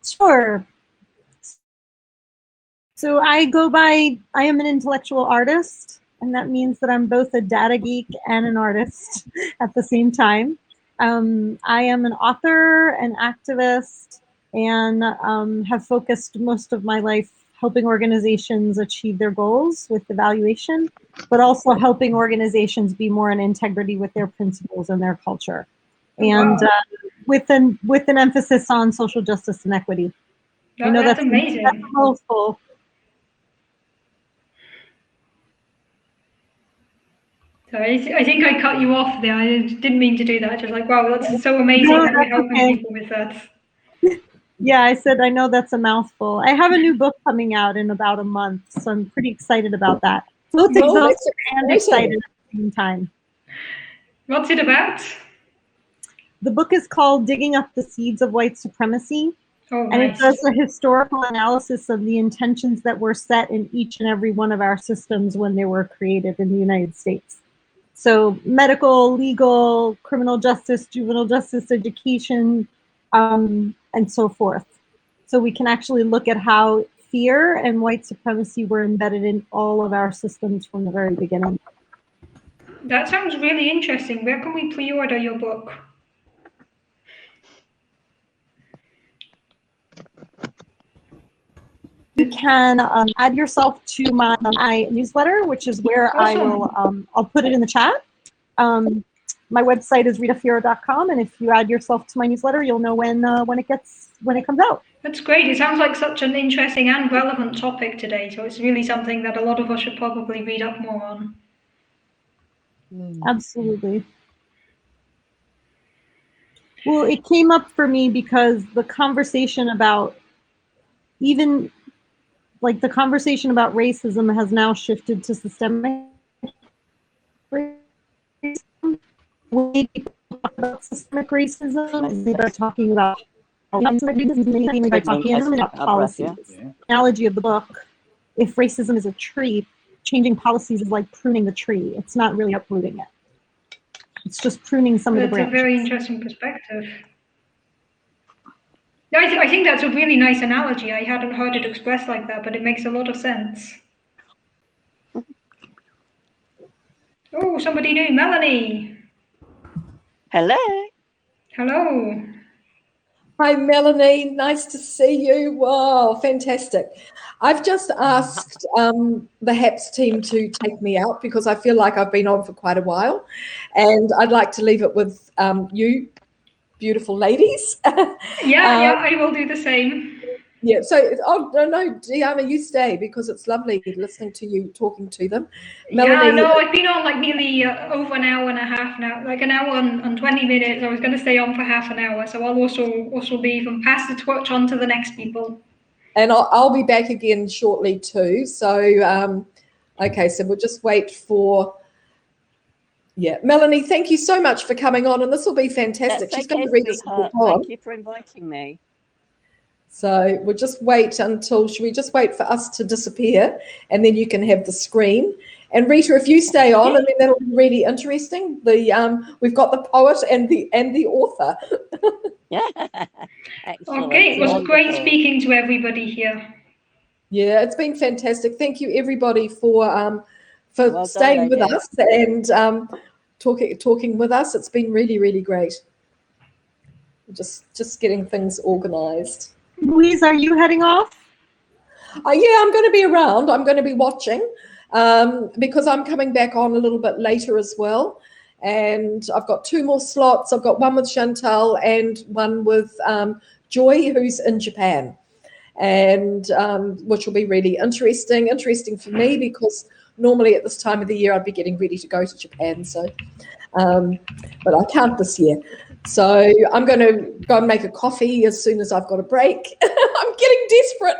Sure. So I am an intellectual artist. and that means that I'm both a data geek and an artist at the same time. I am an author, an activist, and have focused most of my life helping organizations achieve their goals with evaluation, but also helping organizations be more in integrity with their principles and their culture, and with an emphasis on social justice and equity. I know That's that's amazing. That's a mouthful. Sorry, I think I cut you off there. I didn't mean to do that. Just like, wow, that's so amazing No, that you're that's helping okay. people with that. Yeah, I said I know that's a mouthful. I have a new book coming out in about a month, so I'm pretty excited about that. Both Oh, exhausted that's and exciting. excited at the same time. What's it about? The book is called Digging Up the Seeds of White Supremacy, Oh, and it nice. does a historical analysis of the intentions that were set in each and every one of our systems when they were created in the United States. So medical, legal, criminal justice, juvenile justice, education, and so forth. So we can actually look at how fear and white supremacy were embedded in all of our systems from the very beginning. That sounds really interesting. Where can we pre-order your book? You can add yourself to my newsletter, which is where Awesome. I will, I'll put it in the chat. My website is ritafira.com, and if you add yourself to my newsletter, you'll know when it comes out. That's great. It sounds like such an interesting and relevant topic today. So it's really something that a lot of us should probably read up more on. Absolutely. Well, it came up for me because the conversation about the conversation about racism has now shifted to systemic racism. When people talk about systemic racism, they're talking about mainly by talking about policies. The analogy of the book, if racism is a tree, changing policies is like pruning the tree. It's not really uprooting it. It's just pruning some of the branches. That's a very interesting perspective. No, I think that's a really nice analogy. I hadn't heard it expressed like that, but it makes a lot of sense. Oh, somebody new, Melanie. Hello. Hello. Hi, Melanie. Nice to see you. Wow, fantastic. I've just asked the Happs team to take me out because I feel like I've been on for quite a while, and I'd like to leave it with you, beautiful ladies. Yeah, I will do the same. Yeah, so, no, Diana, you stay because it's lovely listening to you talking to them. Melanie, Yeah, no, I've been on like nearly over an hour and a half now, like an hour and 20 minutes. I was going to stay on for half an hour, so I'll also leave and pass the torch on to the next people. And I'll be back again shortly too. So, okay, so we'll just wait for. Yeah, Melanie, thank you so much for coming on, and this will be fantastic. That's She's going okay, to read us a sweetheart. poem. Thank you for inviting me. So we'll just wait until, should we just wait for us to disappear, and then you can have the screen. And Rita, if you stay on, and then that'll be really interesting. We've got the poet and the author. Yeah. Excellent. Okay, it was great speaking to everybody here. Yeah, it's been fantastic. Thank you, everybody, for Well staying done, with us and talking with us. It's been really, really great. Just getting things organised. Louise, are you heading off? Yeah, I'm going to be around. I'm going to be watching because I'm coming back on a little bit later as well. And I've got 2 more slots. I've got one with Chantal and one with Joy, who's in Japan. And which will be really interesting for me because normally at this time of the year I'd be getting ready to go to Japan. So, but I can't this year. So I'm going to go and make a coffee as soon as I've got a break. I'm getting desperate.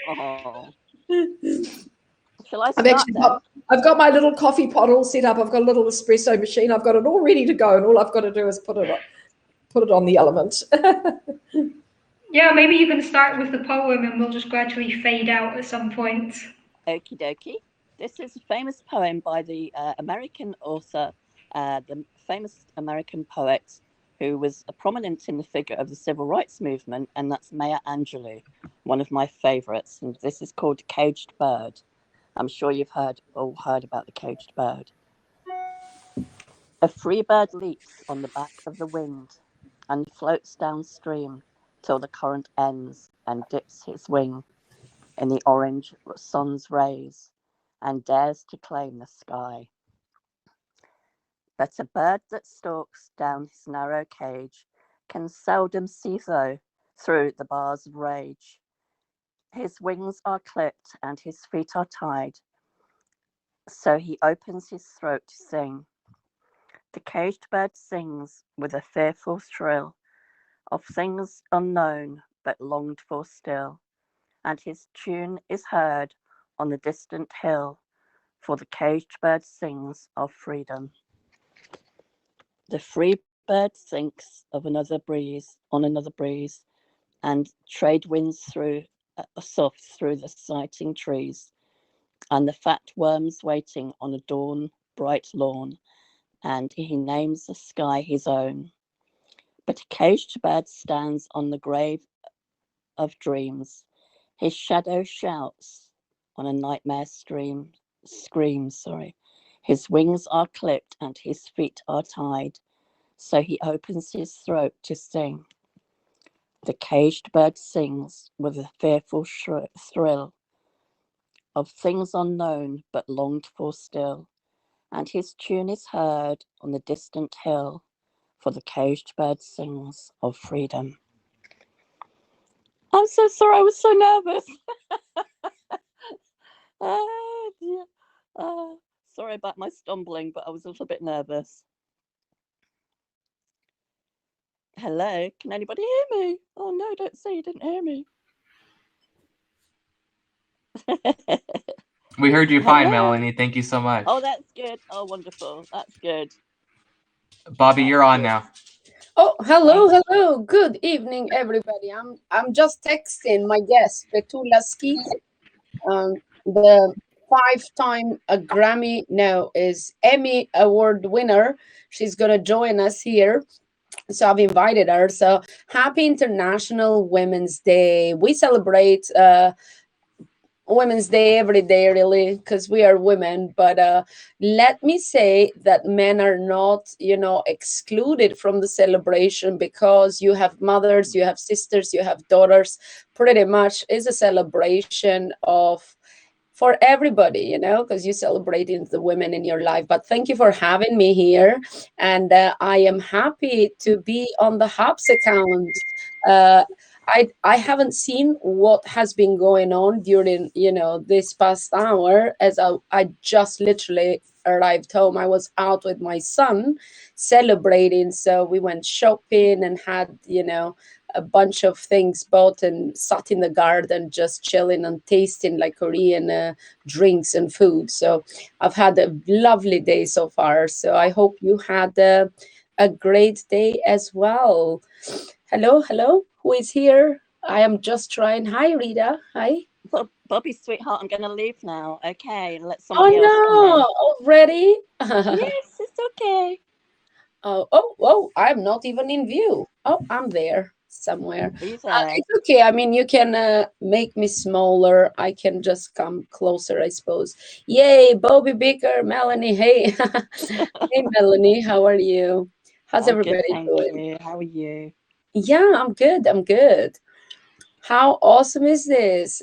Oh. Shall I start I've got my little coffee pot all set up. I've got a little espresso machine. I've got it all ready to go, and all I've got to do is put it on the element. Yeah, maybe you can start with the poem and we'll just gradually fade out at some point. Okie dokie. This is a famous poem by the American author, the famous American poet who was a prominent in the figure of the civil rights movement, and that's Maya Angelou, one of my favorites. And this is called Caged Bird. I'm sure you've all heard about the caged bird. A free bird leaps on the back of the wind and floats downstream till the current ends and dips his wing in the orange sun's rays and dares to claim the sky. But a bird that stalks down his narrow cage can seldom see through the bars of rage. His wings are clipped and his feet are tied, so he opens his throat to sing. The caged bird sings with a fearful thrill of things unknown but longed for still, and his tune is heard on the distant hill, for the caged bird sings of freedom. The free bird thinks of another breeze, and trade winds soft through the sighting trees, and the fat worms waiting on a dawn bright lawn, and he names the sky his own. But a caged bird stands on the grave of dreams. His shadow shouts on a nightmare screams. His wings are clipped and his feet are tied, so he opens his throat to sing. The caged bird sings with a fearful thrill of things unknown but longed for still, and his tune is heard on the distant hill, for the caged bird sings of freedom. I'm so sorry, I was so nervous. Oh, dear. Sorry about my stumbling, but I was a little bit nervous. Hello, can anybody hear me? Oh no, don't say you didn't hear me. We heard you fine, Hello. Melanie. Thank you so much. Oh, that's good. Oh, wonderful. That's good. Bobby, you're on now. Oh, hello. Good evening, everybody. I'm just texting my guest, Petula Skeet, the 5-time Emmy Award winner. She's gonna join us here. So I've invited her. So happy International Women's Day. We celebrate Women's Day every day, really, because we are women. But let me say that men are not, excluded from the celebration, because you have mothers, you have sisters, you have daughters. Pretty much is a celebration for everybody, because you're celebrating the women in your life. But thank you for having me here. And I am happy to be on the Happs account. I haven't seen what has been going on during, this past hour, as I just literally arrived home. I was out with my son celebrating. So we went shopping and had, a bunch of things bought and sat in the garden just chilling and tasting like Korean drinks and food. So I've had a lovely day so far. So I hope you had a great day as well. Hello. Who is here? I am just trying. Hi, Rita. Hi. Bobby, sweetheart, I'm going to leave now. Okay, let somebody else come in. Oh no! Already? Yes, it's okay. Oh! I'm not even in view. Oh, I'm there somewhere. It's okay. I mean, you can make me smaller. I can just come closer, I suppose. Yay, Bobby Baker, Melanie. Hey, hey, Melanie. How are you? How's everybody doing? You. How are you? Yeah, I'm good. How awesome is this?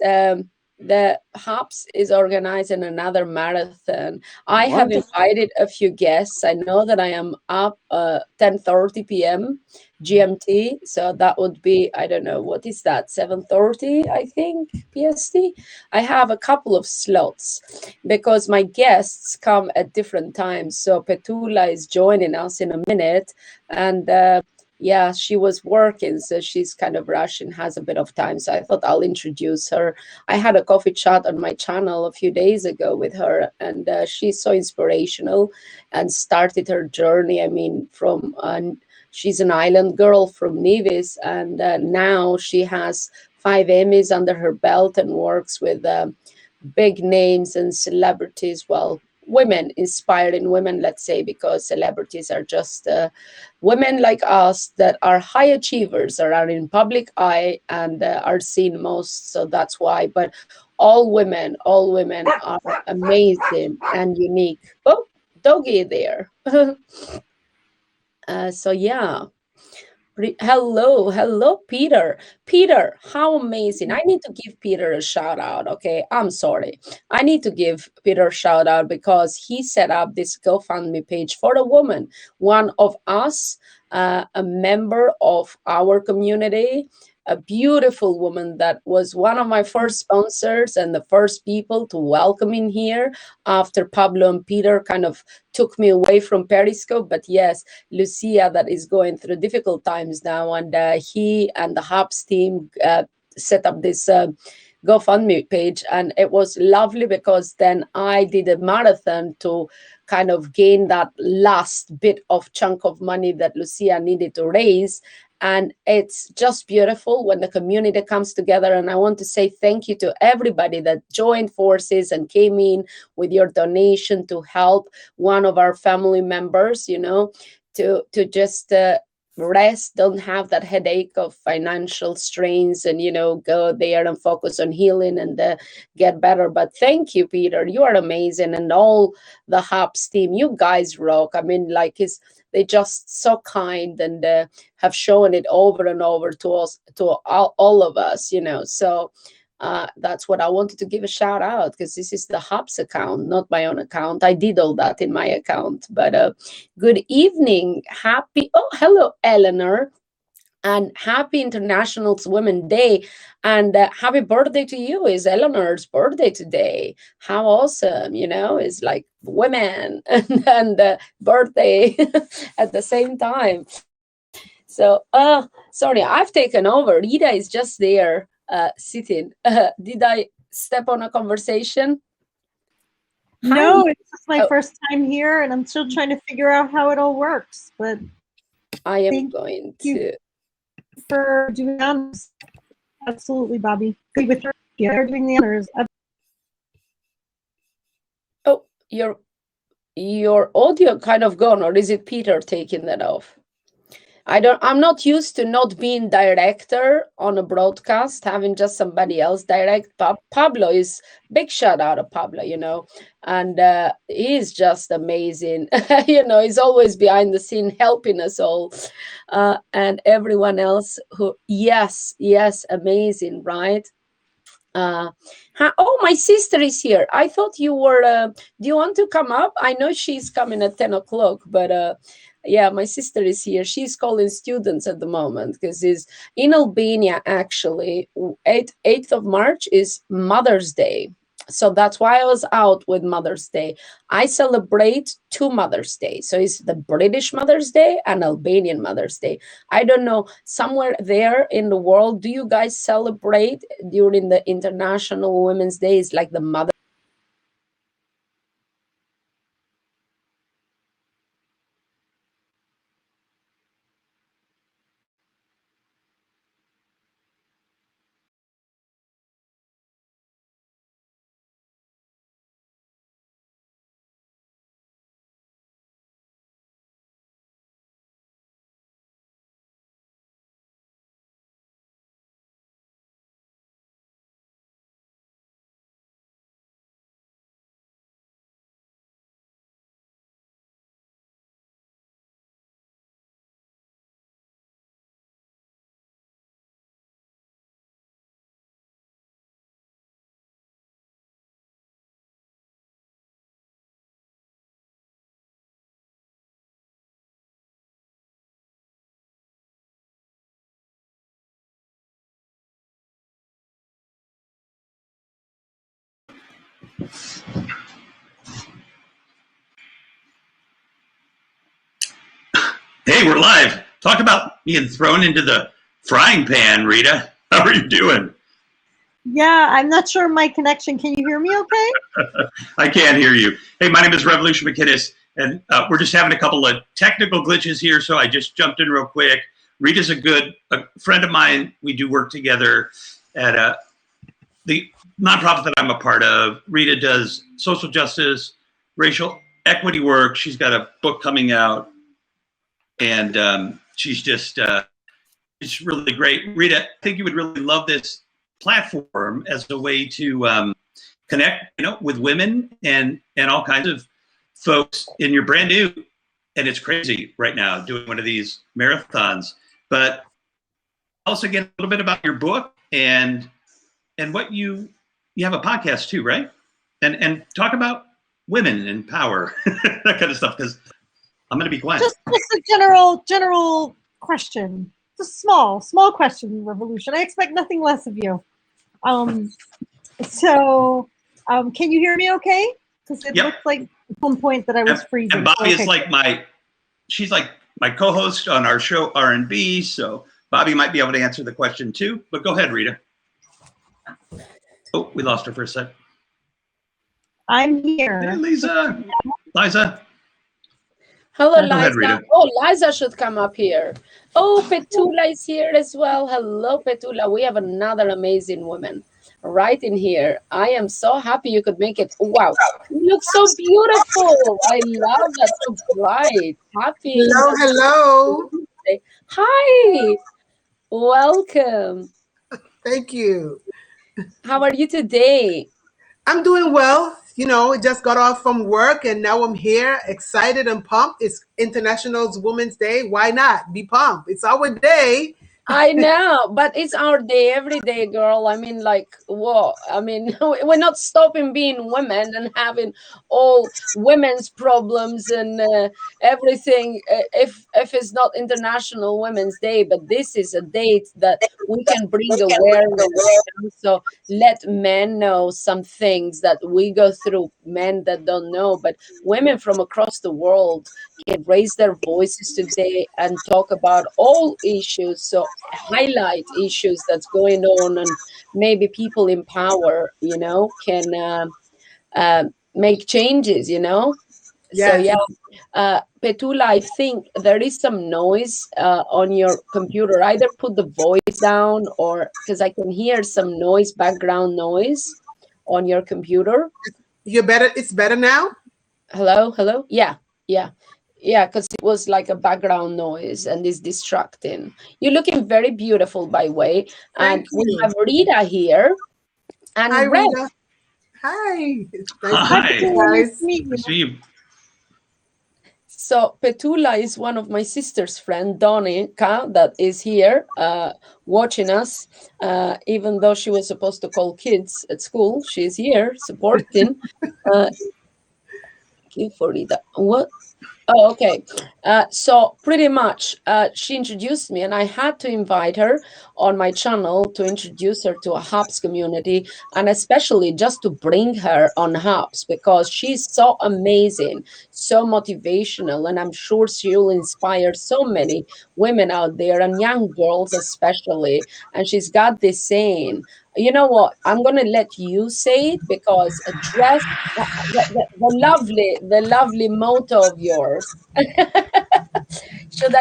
The Happs is organizing another marathon. I have invited a few guests. I know that I am up 10:30 p.m. GMT, so that would be, I don't know, what is that, 7:30, I think, PST? I have a couple of slots because my guests come at different times. So Petula is joining us in a minute, and yeah, she was working, so she's kind of rushing, has a bit of time. So I thought I'll introduce her. I had a coffee chat on my channel a few days ago with her, and she's so inspirational and started her journey. I mean, she's an island girl from Nevis, and now she has 5 Emmys under her belt and works with big names and celebrities. Well, women, inspiring women, let's say, because celebrities are just women like us that are high achievers or are in public eye and are seen most. So that's why. But all women are amazing and unique. Oh, doggy there. So yeah. Hello, Peter. Peter, how amazing. I need to give Peter a shout out, okay? I'm sorry. I need to give Peter a shout out because he set up this GoFundMe page for a woman, one of us, a member of our community, a beautiful woman that was one of my first sponsors and the first people to welcome in here after Pablo and Peter kind of took me away from Periscope. But yes, Lucia, that is going through difficult times now, and he and the Happs team set up this GoFundMe page, and it was lovely because then I did a marathon to kind of gain that last bit of chunk of money that Lucia needed to raise. And it's just beautiful when the community comes together. And I want to say thank you to everybody that joined forces and came in with your donation to help one of our family members, you know, to just rest, don't have that headache of financial strains, and, you know, go there and focus on healing and get better. But thank you, Peter. You are amazing. And all the Happs team, you guys rock. I mean, like, they're just so kind and have shown it over and over to us, to all of us, you know. So that's what I wanted to give a shout out, because this is the Happs account, not my own account. I did all that in my account. But good evening. Hello, Eleanor. And happy International Women's Day, and happy birthday to you. Is Eleanor's birthday today. How awesome, you know, it's like women and birthday at the same time. So sorry, I've taken over. Rita is just there sitting. Did I step on a conversation? No, Hi. it's just my first time here, and I'm still trying to figure out how it all works. But I am going to for doing the honors. Absolutely, Bobby. Good with her. You're doing the honors. Oh, your audio kind of gone, or is it Peter taking that off? I'm not used to not being director on a broadcast, having just somebody else direct. Pablo is big shout out to Pablo, you know, and he's just amazing. You know, he's always behind the scene helping us all, and everyone else who, yes, amazing, right? Oh, my sister is here. I thought you were, do you want to come up? I know she's coming at 10 o'clock, but yeah, my sister is here. She's calling students at the moment because it's in Albania, actually. 8th of March is Mother's Day. So that's why I was out with Mother's Day. I celebrate 2 Mother's Day. So it's the British Mother's Day and Albanian Mother's Day. I don't know, somewhere there in the world, do you guys celebrate during the International Women's Days like the Mother? Hey, we're live. Talk about being thrown into the frying pan, Rita. How are you doing? Yeah, I'm not sure my connection. Can you hear me okay? I can't hear you. Hey, my name is Revolution McInnes, and we're just having a couple of technical glitches here, so I just jumped in real quick. Rita's a friend of mine. We do work together at the nonprofit that I'm a part of. Rita does social justice, racial equity work. She's got a book coming out. And she's just, it's really great. Rita, I think you would really love this platform as a way to connect, with women and all kinds of folks. And you're brand new, and it's crazy right now doing one of these marathons. But also get a little bit about your book and what you have a podcast too, right? And talk about women and power, that kind of stuff. Because I'm going to be quiet. Just a general question. Just small question, Revolution. I expect nothing less of you. So, can you hear me okay? Because it looks like at some point that I was freezing. And Bobby okay. is like she's like my co-host on our show R&B. So Bobby might be able to answer the question too. But go ahead, Rita. Oh, we lost her for a sec. I'm here. Hey, Liza. Hello, Go Liza. ahead, Rita. Oh, Liza should come up here. Oh, Petula is here as well. Hello, Petula. We have another amazing woman right in here. I am so happy you could make it. Wow, you look so beautiful. I love that. So bright. Happy. Hello. Hi. Welcome. Thank you. How are you today? I'm doing well. Just got off from work and now I'm here, excited and pumped. It's International Women's Day. Why not? Be pumped. It's our day. I know, but it's our day every day, girl. I mean, whoa. I mean, we're not stopping being women and having all women's problems and everything. If it's not International Women's Day, but this is a date that we can bring awareness. So let men know some things that we go through, men that don't know, but women from across the world can raise their voices today and talk about all issues. So highlight issues that's going on, and maybe people in power, can make changes, Yes. So yeah, Petula, I think there is some noise on your computer. Either put the voice down, or because I can hear some noise, background noise on your computer. You're better. It's better now. Hello. Yeah, because it was like a background noise and it's distracting. You're looking very beautiful, by the way. And we have Rita here. And Hi, Rev. Rita. Hi. Hi. Nice to see you. So Petula is one of my sister's friend, Donica, that is here watching us. Even though she was supposed to call kids at school, she's here supporting. For Rita. What? Oh, okay. So pretty much she introduced me, and I had to invite her on my channel to introduce her to a Happs community, and especially just to bring her on Happs because she's so amazing, so motivational, and I'm sure she'll inspire so many women out there and young girls especially. And she's got this saying, you know what, I'm going to let you say it because dress the lovely motto of yours. Should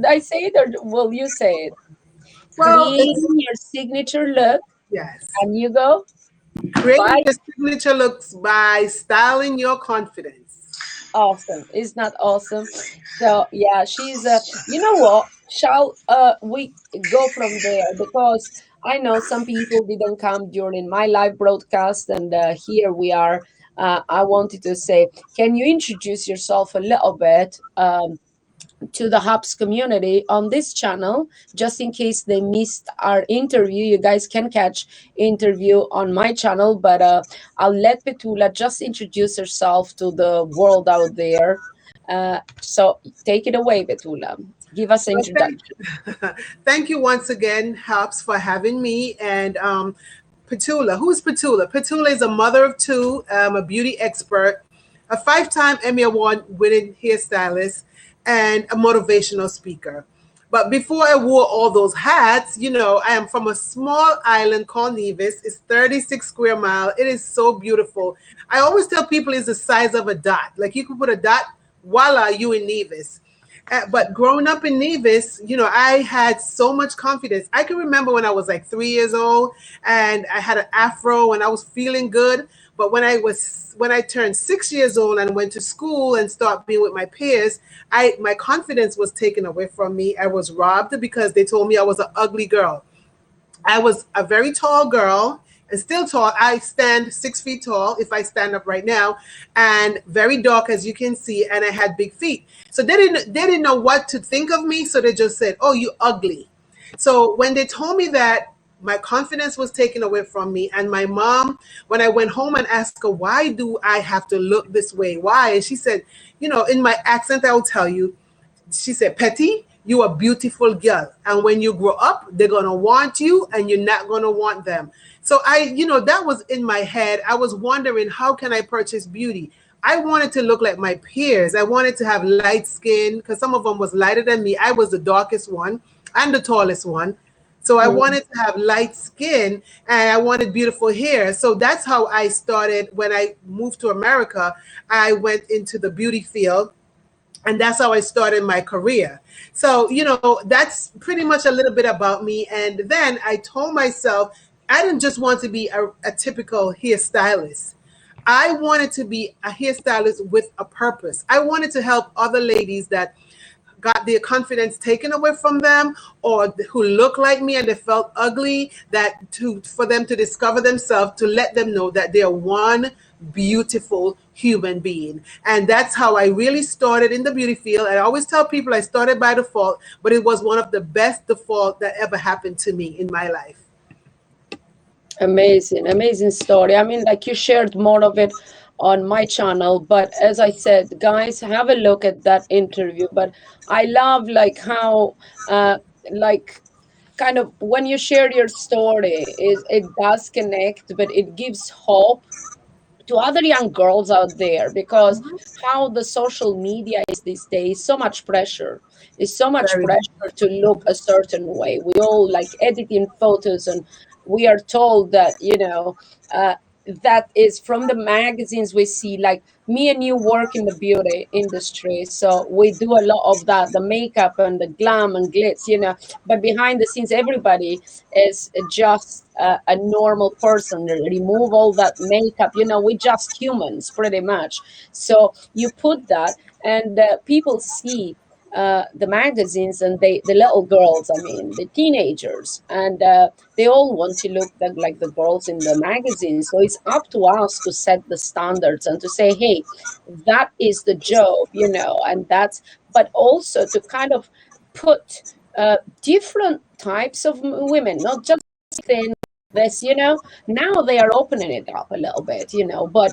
I say it, or will you say it? Well, create your signature look. Yes. And you go? Creating your signature looks by styling your confidence. Awesome. Isn't that awesome? So yeah, she's you know what? Shall we go from there? Because I know some people didn't come during my live broadcast, and here we are. I wanted to say, can you introduce yourself a little bit to the Happs community on this channel, just in case they missed our interview? You guys can catch interview on my channel, but I'll let Petula just introduce herself to the world out there. So take it away, Petula. Give us an introduction. Thank you once again, Happs, for having me. And Petula, who's Petula? Petula is a mother of two, a beauty expert, a 5-time Emmy Award winning hairstylist, and a motivational speaker. But before I wore all those hats, I am from a small island called Nevis. It's 36 square miles. It is so beautiful. I always tell people it's the size of a dot. Like you could put a dot, voila, you in Nevis. But growing up in Nevis, I had so much confidence. I can remember when I was like 3 years old and I had an afro and I was feeling good. But when I turned 6 years old and went to school and started being with my peers, my confidence was taken away from me. I was robbed because they told me I was an ugly girl. I was a very tall girl and still tall. I stand 6 feet tall if I stand up right now, and very dark as you can see. And I had big feet. So they didn't know what to think of me. So they just said, "Oh, you ugly." So when they told me that, my confidence was taken away from me. And my mom, when I went home and asked her, "Why do I have to look this way? Why?" And she said, in my accent, I will tell you, she said, "Petty, you a beautiful girl. And when you grow up, they're going to want you and you're not going to want them." So that was in my head. I was wondering, how can I purchase beauty? I wanted to look like my peers. I wanted to have light skin because some of them was lighter than me. I was the darkest one and the tallest one. So I wanted to have light skin and I wanted beautiful hair. So that's how I started. When I moved to America, I went into the beauty field. And that's how I started my career. So, that's pretty much a little bit about me. And then I told myself, I didn't just want to be a typical hairstylist. I wanted to be a hairstylist with a purpose. I wanted to help other ladies that got their confidence taken away from them, or who look like me and they felt ugly, for them to discover themselves, to let them know that they're one beautiful human being. And that's how I really started in the beauty field. I always tell people I started by default, but it was one of the best default that ever happened to me in my life. Amazing story. I mean, like, you shared more of it on my channel, but as I said, guys, have a look at that interview. But I love like how like kind of when you share your story, it does connect, but it gives hope to other young girls out there, because how the social media is these days, so much pressure. It's so much Very. pressure to look a certain way. We all like editing photos, and we are told that that is from the magazines we see. Like, me and you work in the beauty industry, so we do a lot of that, the makeup and the glam and glitz, but behind the scenes everybody is just a normal person. Remove all that makeup, we just humans pretty much. So you put that, and people see the magazines, and the little girls, I mean the teenagers, and they all want to look like the girls in the magazine. So it's up to us to set the standards and to say, hey, that is the job, and that's, but also to kind of put different types of women, not just thin this, now they are opening it up a little bit, but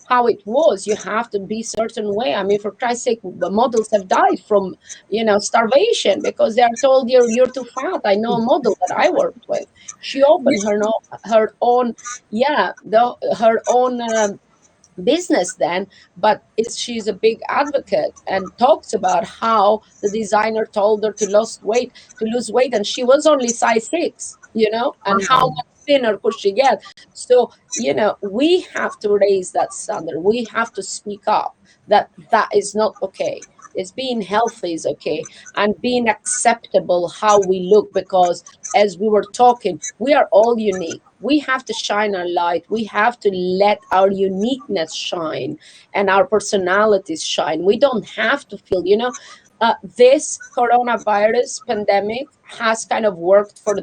how it was, you have to be certain way. I mean, for Christ's sake, the models have died from starvation because they are told you're too fat. I know a model that I worked with. She opened her own her own business then, but she's a big advocate and talks about how the designer told her to lose weight, and she was only size 6, and how much thinner could she get. So we have to raise that standard. We have to speak up that is not okay. It's being healthy is okay, and being acceptable how we look, because as we were talking, we are all unique. We have to shine our light. We have to let our uniqueness shine and our personalities shine. We don't have to feel, this coronavirus pandemic has kind of worked for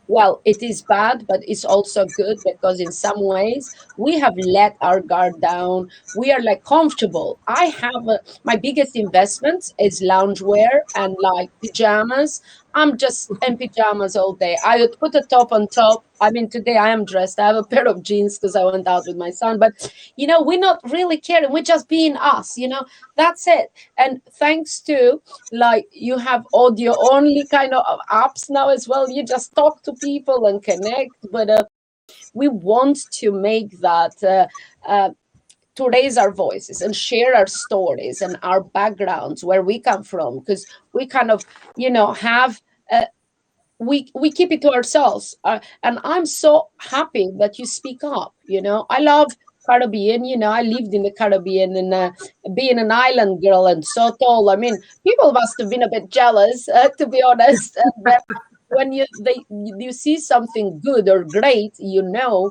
well, it is bad, but it's also good, because in some ways we have let our guard down. We are like comfortable. I have my biggest investments is loungewear and like pajamas. I'm just in pajamas all day. I would put a top on top. I mean, today I am dressed. I have a pair of jeans because I went out with my son. But, we're not really caring. We're just being us, that's it. And thanks to, like, you have audio only kind of apps now as well. You just talk to people and connect. But we want to make that to raise our voices and share our stories and our backgrounds, where we come from, because we kind of have we keep it to ourselves, and I'm so happy that you speak up. I love Caribbean. I lived in the Caribbean, and being an island girl and so tall, I mean, people must have been a bit jealous, to be honest. And when you see something good or great,